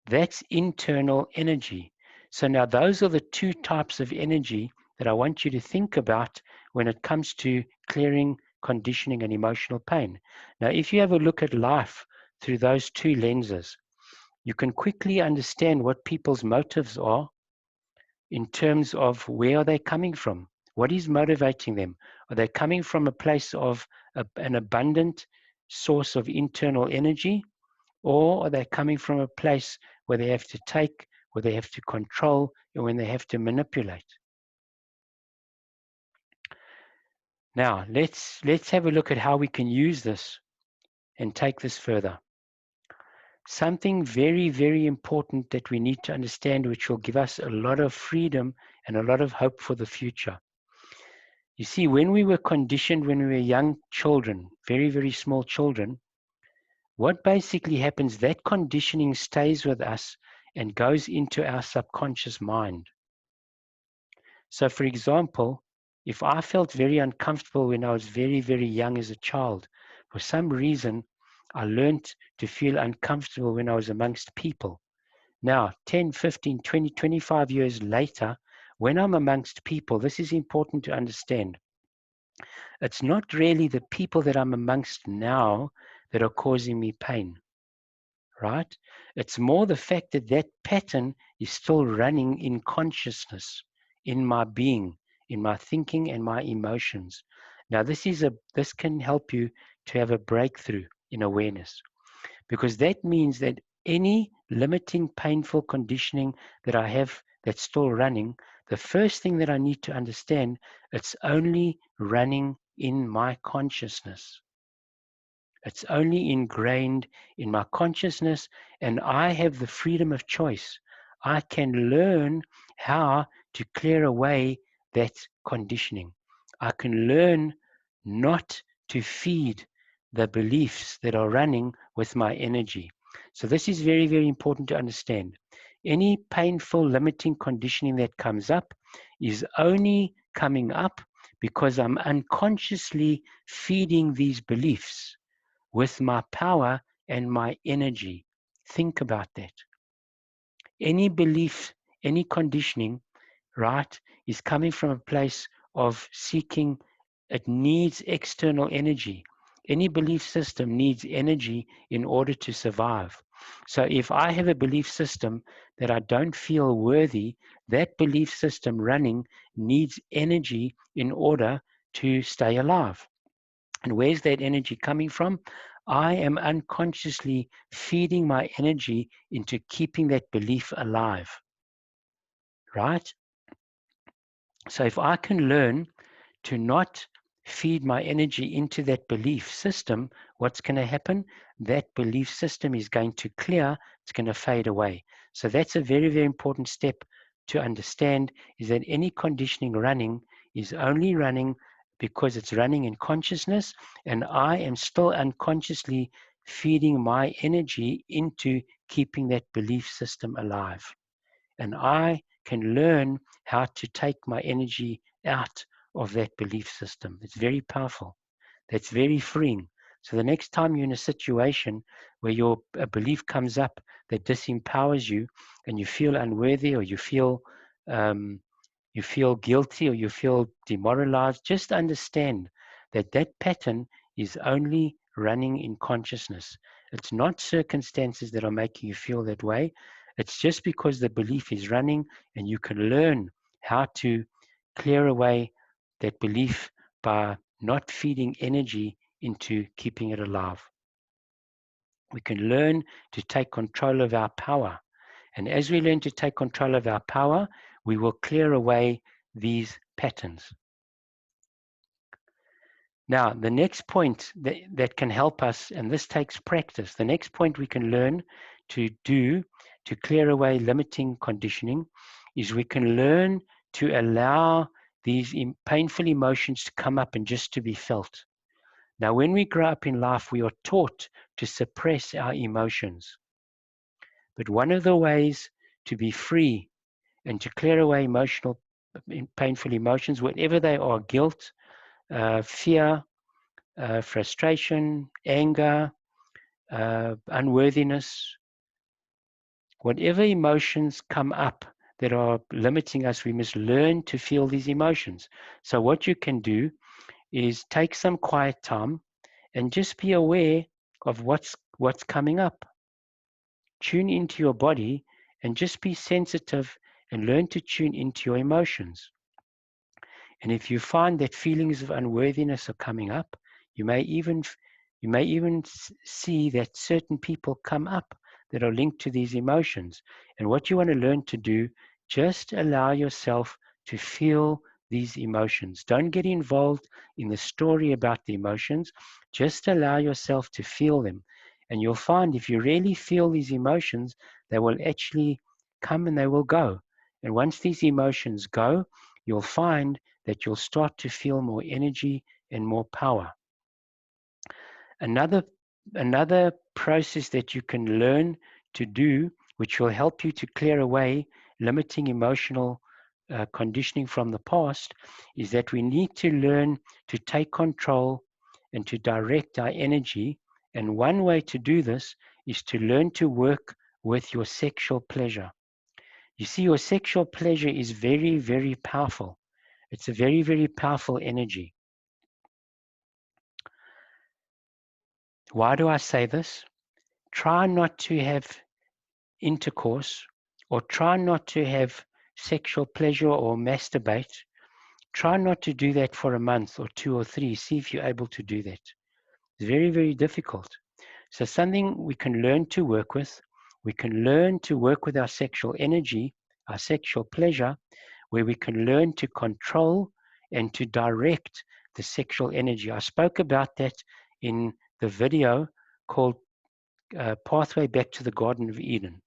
That's internal energy. So now those are the two types of energy that I want you to think about when it comes to clearing, conditioning, and emotional pain. Now, if you have a look at life through those two lenses, you can quickly understand what people's motives are in terms of where are they coming from? What is motivating them? Are they coming from a place of an abundant source of internal energy? Or are they coming from a place where they have to take, where they have to control, and when they have to manipulate? Now, let's have a look at how we can use this and take this further. Something very, very important that we need to understand, which will give us a lot of freedom and a lot of hope for the future. You see, when we were conditioned, when we were young children, very, very small children, what basically happens, that conditioning stays with us and goes into our subconscious mind. So, for example, if I felt very uncomfortable when I was very, very young as a child, for some reason, I learned to feel uncomfortable when I was amongst people. Now, 10, 15, 20, 25 years later, when I'm amongst people, this is important to understand. It's not really the people that I'm amongst now that are causing me pain, right? It's more the fact that that pattern is still running in consciousness, in my being, in my thinking and my emotions. Now, this can help you to have a breakthrough in awareness, because that means that any limiting, painful conditioning that I have that's still running, the first thing that I need to understand, it's only running in my consciousness. It's only ingrained in my consciousness, and I have the freedom of choice. I can learn how to clear away that conditioning. I can learn not to feed the beliefs that are running with my energy. So this is very, very important to understand. Any painful, limiting conditioning that comes up is only coming up because I'm unconsciously feeding these beliefs with my power and my energy. Think about that. Any belief, any conditioning, right, is coming from a place of seeking. It needs external energy. Any belief system needs energy in order to survive. So if I have a belief system that I don't feel worthy, that belief system running needs energy in order to stay alive. And where's that energy coming from? I am unconsciously feeding my energy into keeping that belief alive, right? So if I can learn to not feed my energy into that belief system, what's going to happen? That belief system is going to clear, it's going to fade away. So that's a very, very important step to understand, is that any conditioning running is only running because it's running in consciousness, and I am still unconsciously feeding my energy into keeping that belief system alive. And I can learn how to take my energy out of that belief system. It's very powerful. That's very freeing. So the next time you're in a situation where a belief comes up that disempowers you, and you feel unworthy, or you feel guilty, or you feel demoralized, just understand that that pattern is only running in consciousness. It's not circumstances that are making you feel that way. It's just because the belief is running, and you can learn how to clear away that belief by not feeding energy into keeping it alive. We can learn to take control of our power. And as we learn to take control of our power, we will clear away these patterns. Now, the next point that can help us, and this takes practice, the next point we can learn to do to clear away limiting conditioning is we can learn to allow these painful emotions to come up and just to be felt. Now, when we grow up in life, we are taught to suppress our emotions. But one of the ways to be free and to clear away painful emotions, whatever they are, guilt, fear, frustration, anger, unworthiness, whatever emotions come up that are limiting us, we must learn to feel these emotions. So what you can do is take some quiet time and just be aware of what's coming up. Tune into your body and just be sensitive and learn to tune into your emotions. And if you find that feelings of unworthiness are coming up, you may even see that certain people come up that are linked to these emotions. And what you want to learn to do, just allow yourself to feel these emotions. Don't get involved in the story about the emotions. Just allow yourself to feel them. And you'll find if you really feel these emotions, they will actually come and they will go. And once these emotions go, you'll find that you'll start to feel more energy and more power. Another process that you can learn to do, which will help you to clear away limiting emotional conditioning from the past, is that we need to learn to take control and to direct our energy. And one way to do this is to learn to work with your sexual pleasure. You see, your sexual pleasure is very, very powerful. It's a very, very powerful energy. Why do I say this? Try not to have intercourse or try not to have sexual pleasure or masturbate. Try not to do that for a month or 2 or 3. See if you're able to do that. It's very, very difficult. So something we can learn to work with. We can learn to work with our sexual energy, our sexual pleasure, where we can learn to control and to direct the sexual energy. I spoke about that in the video called Pathway Back to the Garden of Eden.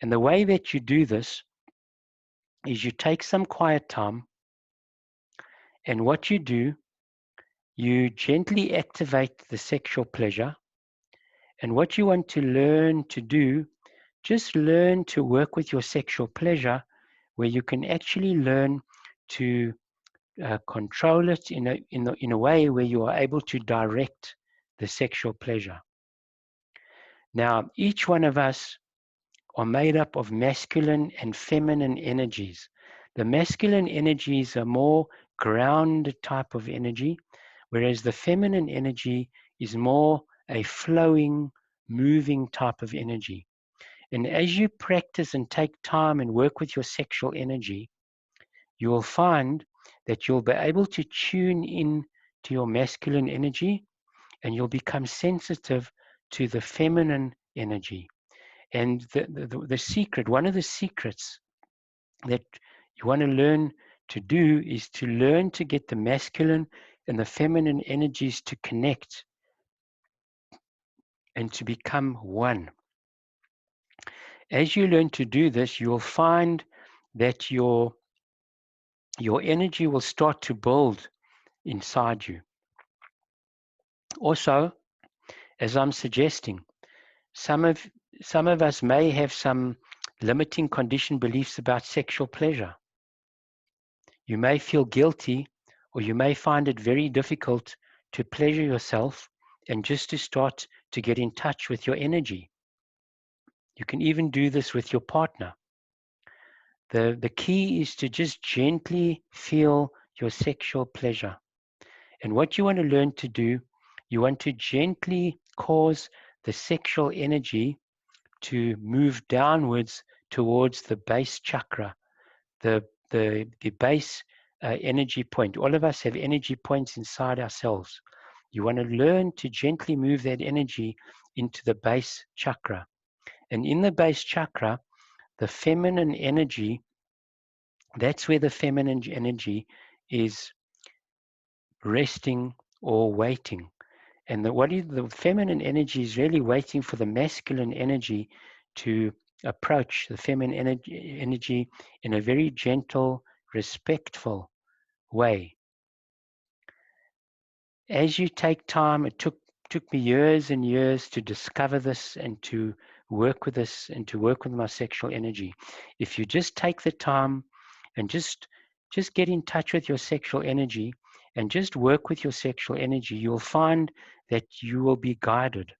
And the way that you do this is you take some quiet time, and what you do, you gently activate the sexual pleasure. And what you want to learn to do, just learn to work with your sexual pleasure, where you can actually learn to control it in a way where you are able to direct the sexual pleasure. Now, each one of us are made up of masculine and feminine energies. The masculine energies are more grounded type of energy, whereas the feminine energy is more a flowing, moving type of energy. And as you practice and take time and work with your sexual energy, you will find that you'll be able to tune in to your masculine energy and you'll become sensitive to the feminine energy. And the secret, one of the secrets that you want to learn to do is to learn to get the masculine and the feminine energies to connect and to become one. As you learn to do this, you'll find that your energy will start to build inside you. Also, as I'm suggesting, some of us may have some limiting conditioned beliefs about sexual pleasure. You may feel guilty, or you may find it very difficult to pleasure yourself and just to start to get in touch with your energy. You can even do this with your partner. The key is to just gently feel your sexual pleasure. And what you want to learn to do, you want to gently cause the sexual energy to move downwards towards the base chakra, the base energy point. All of us have energy points inside ourselves. You want to learn to gently move that energy into the base chakra. And in the base chakra, the feminine energy, that's where the feminine energy is resting or waiting. And the feminine energy is really waiting for the masculine energy to approach the feminine energy in a very gentle, respectful way. As you take time, it took me years and years to discover this and to work with this and to work with my sexual energy. If you just take the time and just get in touch with your sexual energy and just work with your sexual energy, you'll find that you will be guided.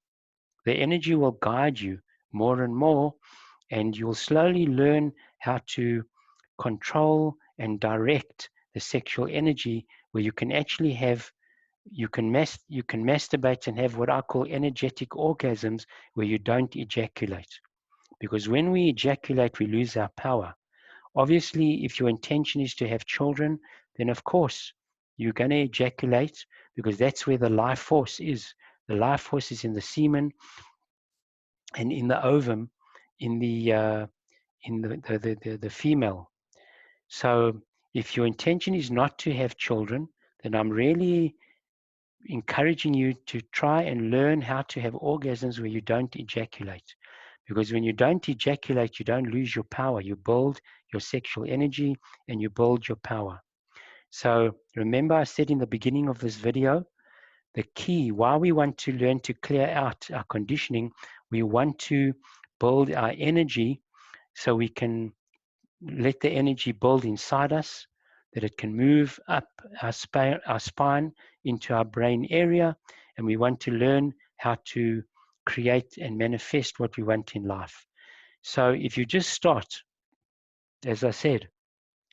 The energy will guide you more and more, and you'll slowly learn how to control and direct the sexual energy, where you can actually have you can masturbate and have what I call energetic orgasms, where you don't ejaculate. Because when we ejaculate, we lose our power. Obviously, if your intention is to have children, then of course you're going to ejaculate, because that's where the life force is. The life force is in the semen and in the ovum, in the female. So if your intention is not to have children, then I'm really encouraging you to try and learn how to have orgasms where you don't ejaculate. Because when you don't ejaculate, you don't lose your power. You build your sexual energy and you build your power. So remember, I said in the beginning of this video, the key why we want to learn to clear out our conditioning, we want to build our energy so we can let the energy build inside us, that it can move up our spine into our brain area, and we want to learn how to create and manifest what we want in life. So if you just start, as I said,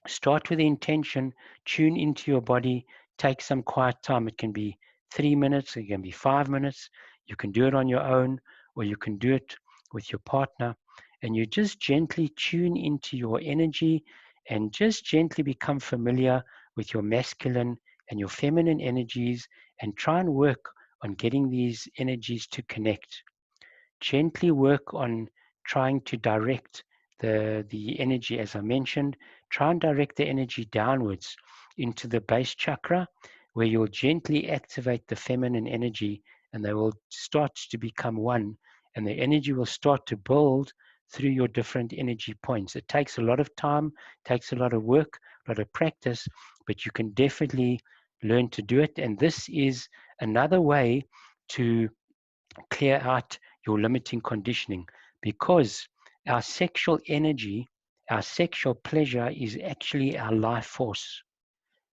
start with the intention, tune into your body, take some quiet time. It can be 3 minutes, it can be 5 minutes. You can do it on your own, or you can do it with your partner. And you just gently tune into your energy and just gently become familiar with your masculine and your feminine energies, and try and work on getting these energies to connect. Gently work on trying to direct the energy, as I mentioned. Try and direct the energy downwards into the base chakra, where you'll gently activate the feminine energy, and they will start to become one, and the energy will start to build through your different energy points. It takes a lot of time, takes a lot of work, a lot of practice, but you can definitely learn to do it. And this is another way to clear out your limiting conditioning, because our sexual energy, our sexual pleasure is actually our life force.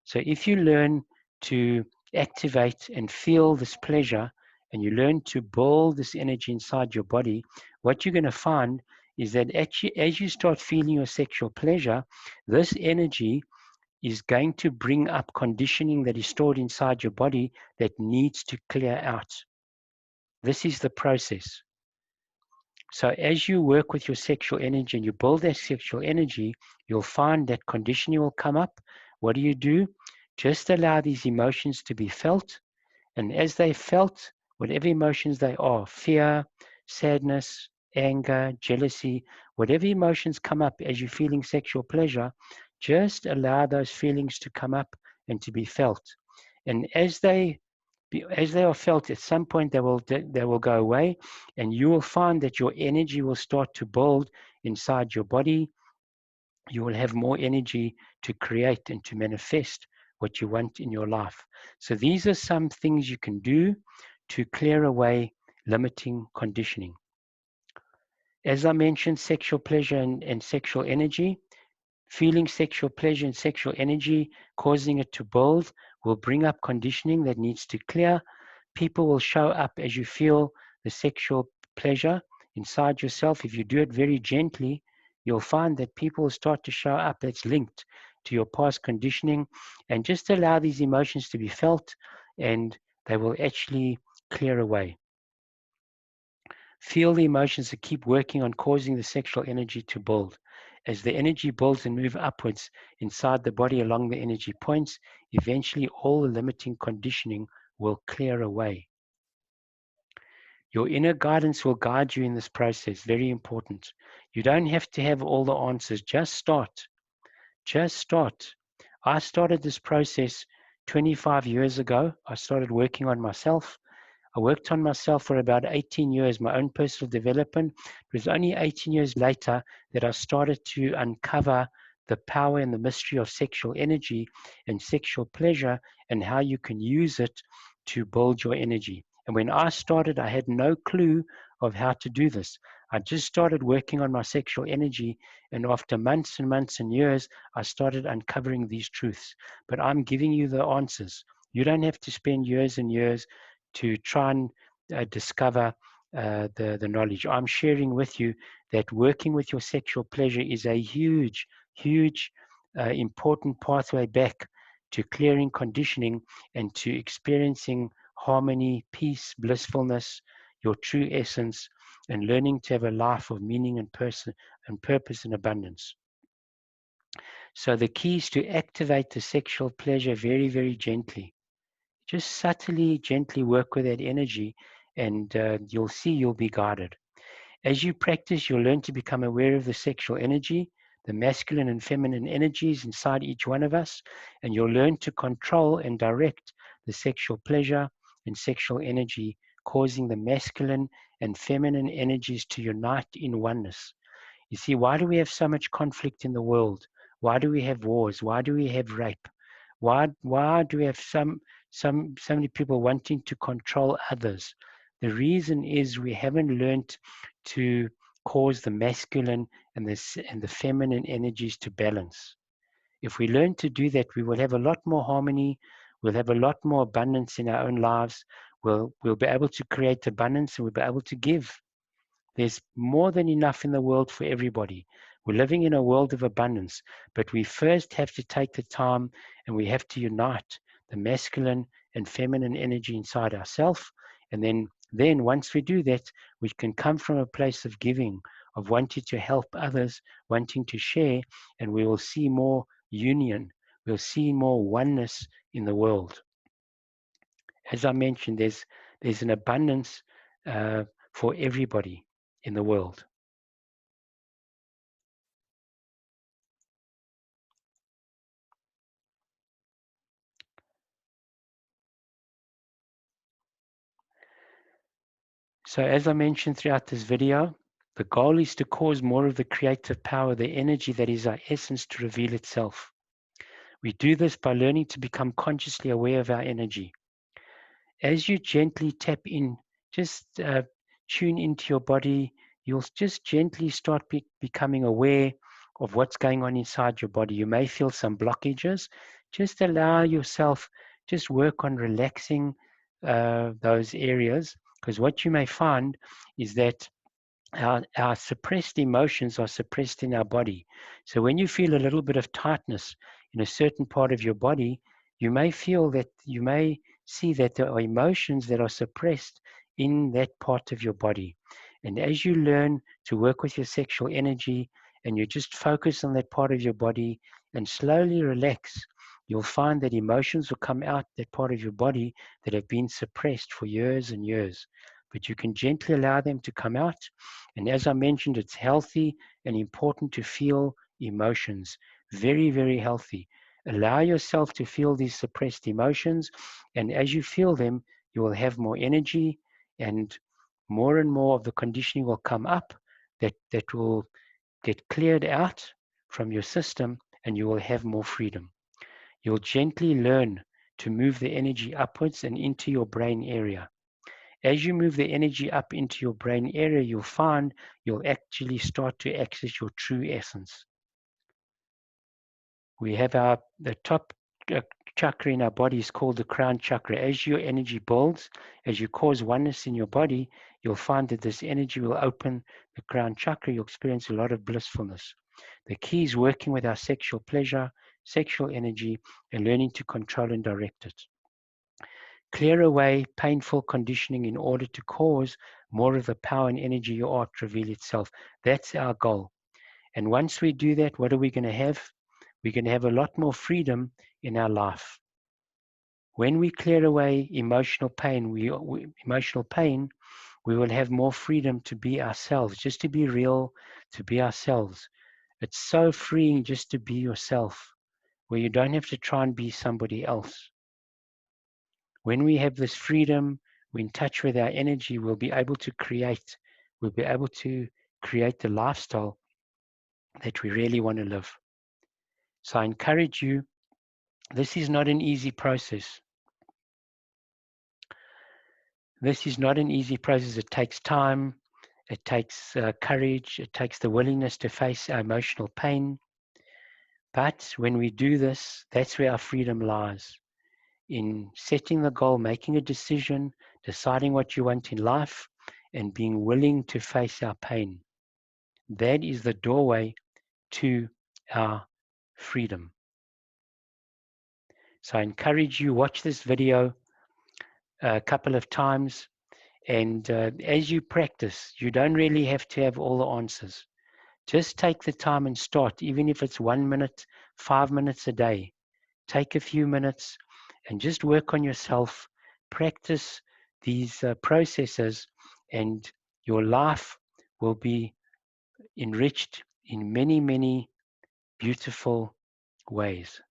So if you learn to activate and feel this pleasure, and you learn to build this energy inside your body, what you're going to find is that actually, as you start feeling your sexual pleasure, this energy is going to bring up conditioning that is stored inside your body that needs to clear out. This is the process. So as you work with your sexual energy and you build that sexual energy, you'll find that conditioning will come up. What do? Just allow these emotions to be felt. And as they felt, whatever emotions they are, fear, sadness, anger, jealousy, whatever emotions come up as you're feeling sexual pleasure, just allow those feelings to come up and to be felt. And as they are felt, at some point they will go away, and you will find that your energy will start to build inside your body. You will have more energy to create and to manifest what you want in your life. So these are some things you can do to clear away limiting conditioning. As I mentioned, sexual pleasure and sexual energy. Feeling sexual pleasure and sexual energy, causing it to build, will bring up conditioning that needs to clear. People will show up as you feel the sexual pleasure inside yourself. If you do it very gently, you'll find that people will start to show up that's linked to your past conditioning. And just allow these emotions to be felt, and they will actually clear away. Feel the emotions that keep working on causing the sexual energy to build. As the energy builds and moves upwards inside the body along the energy points, eventually all the limiting conditioning will clear away. Your inner guidance will guide you in this process. Very important. You don't have to have all the answers. Just start. Just start. I started this process 25 years ago. I started working on myself. I worked on myself for about 18 years, my own personal development. It was only 18 years later that I started to uncover the power and the mystery of sexual energy and sexual pleasure and how you can use it to build your energy. And when I started, I had no clue of how to do this. I just started working on my sexual energy, and after months and months and years, I started uncovering these truths. But I'm giving you the answers. You don't have to spend years and years to try and discover the knowledge. I'm sharing with you that working with your sexual pleasure is a huge, huge, important pathway back to clearing conditioning and to experiencing harmony, peace, blissfulness, your true essence, and learning to have a life of meaning and purpose and abundance. So the key is to activate the sexual pleasure very, very gently. Just subtly, gently work with that energy, and you'll see you'll be guided. As you practice, you'll learn to become aware of the sexual energy, the masculine and feminine energies inside each one of us, and you'll learn to control and direct the sexual pleasure and sexual energy, causing the masculine and feminine energies to unite in oneness. You see, why do we have so much conflict in the world? Why do we have wars? Why do we have rape? Why do we have so many people wanting to control others? The reason is we haven't learned to cause the masculine and the feminine energies to balance. If we learn to do that, we will have a lot more harmony. We'll have a lot more abundance in our own lives. We'll be able to create abundance, and we'll be able to give. There's more than enough in the world for everybody. We're living in a world of abundance, but we first have to take the time and we have to unite the masculine and feminine energy inside ourselves. And then once we do that, we can come from a place of giving, of wanting to help others, wanting to share, and we will see more union. We'll see more oneness in the world. As I mentioned, there's an abundance for everybody in the world. So as I mentioned throughout this video, the goal is to cause more of the creative power, the energy that is our essence, to reveal itself. We do this by learning to become consciously aware of our energy. As you gently tap in, just tune into your body, you'll just gently start becoming aware of what's going on inside your body. You may feel some blockages. Just allow yourself, just work on relaxing those areas, because what you may find is that our suppressed emotions are suppressed in our body. So when you feel a little bit of tightness in a certain part of your body, you may see that there are emotions that are suppressed in that part of your body. And as you learn to work with your sexual energy and you just focus on that part of your body and slowly relax, you'll find that emotions will come out that part of your body that have been suppressed for years and years. But you can gently allow them to come out. And as I mentioned, it's healthy and important to feel emotions. Very, very healthy. Allow yourself to feel these suppressed emotions. And as you feel them, you will have more energy, and more of the conditioning will come up that will get cleared out from your system, and you will have more freedom. You'll gently learn to move the energy upwards and into your brain area. As you move the energy up into your brain area, you'll find you'll actually start to access your true essence. We have the top chakra in our body is called the crown chakra. As your energy builds, as you cause oneness in your body, you'll find that this energy will open the crown chakra. You'll experience a lot of blissfulness. The key is working with our sexual pleasure, sexual energy, and learning to control and direct it. Clear away painful conditioning in order to cause more of the power and energy you are to reveal itself. That's our goal. And once we do that, what are we going to have? We're going to have a lot more freedom in our life. When we clear away emotional pain, we will have more freedom to be ourselves, just to be real, to be ourselves. It's so freeing just to be yourself, where you don't have to try and be somebody else. When we have this freedom, we're in touch with our energy, we'll be able to create the lifestyle that we really want to live. So I encourage you, this is not an easy process. This is not an easy process. It takes time, it takes courage, it takes the willingness to face our emotional pain. But when we do this, that's where our freedom lies. In setting the goal, making a decision, deciding what you want in life, and being willing to face our pain. That is the doorway to our freedom. So I encourage you, watch this video a couple of times, and as you practice, you don't really have to have all the answers. Just take the time and start, even if it's 1 minute, 5 minutes a day. Take a few minutes and just work on yourself. Practice these processes, and your life will be enriched in many, many beautiful ways.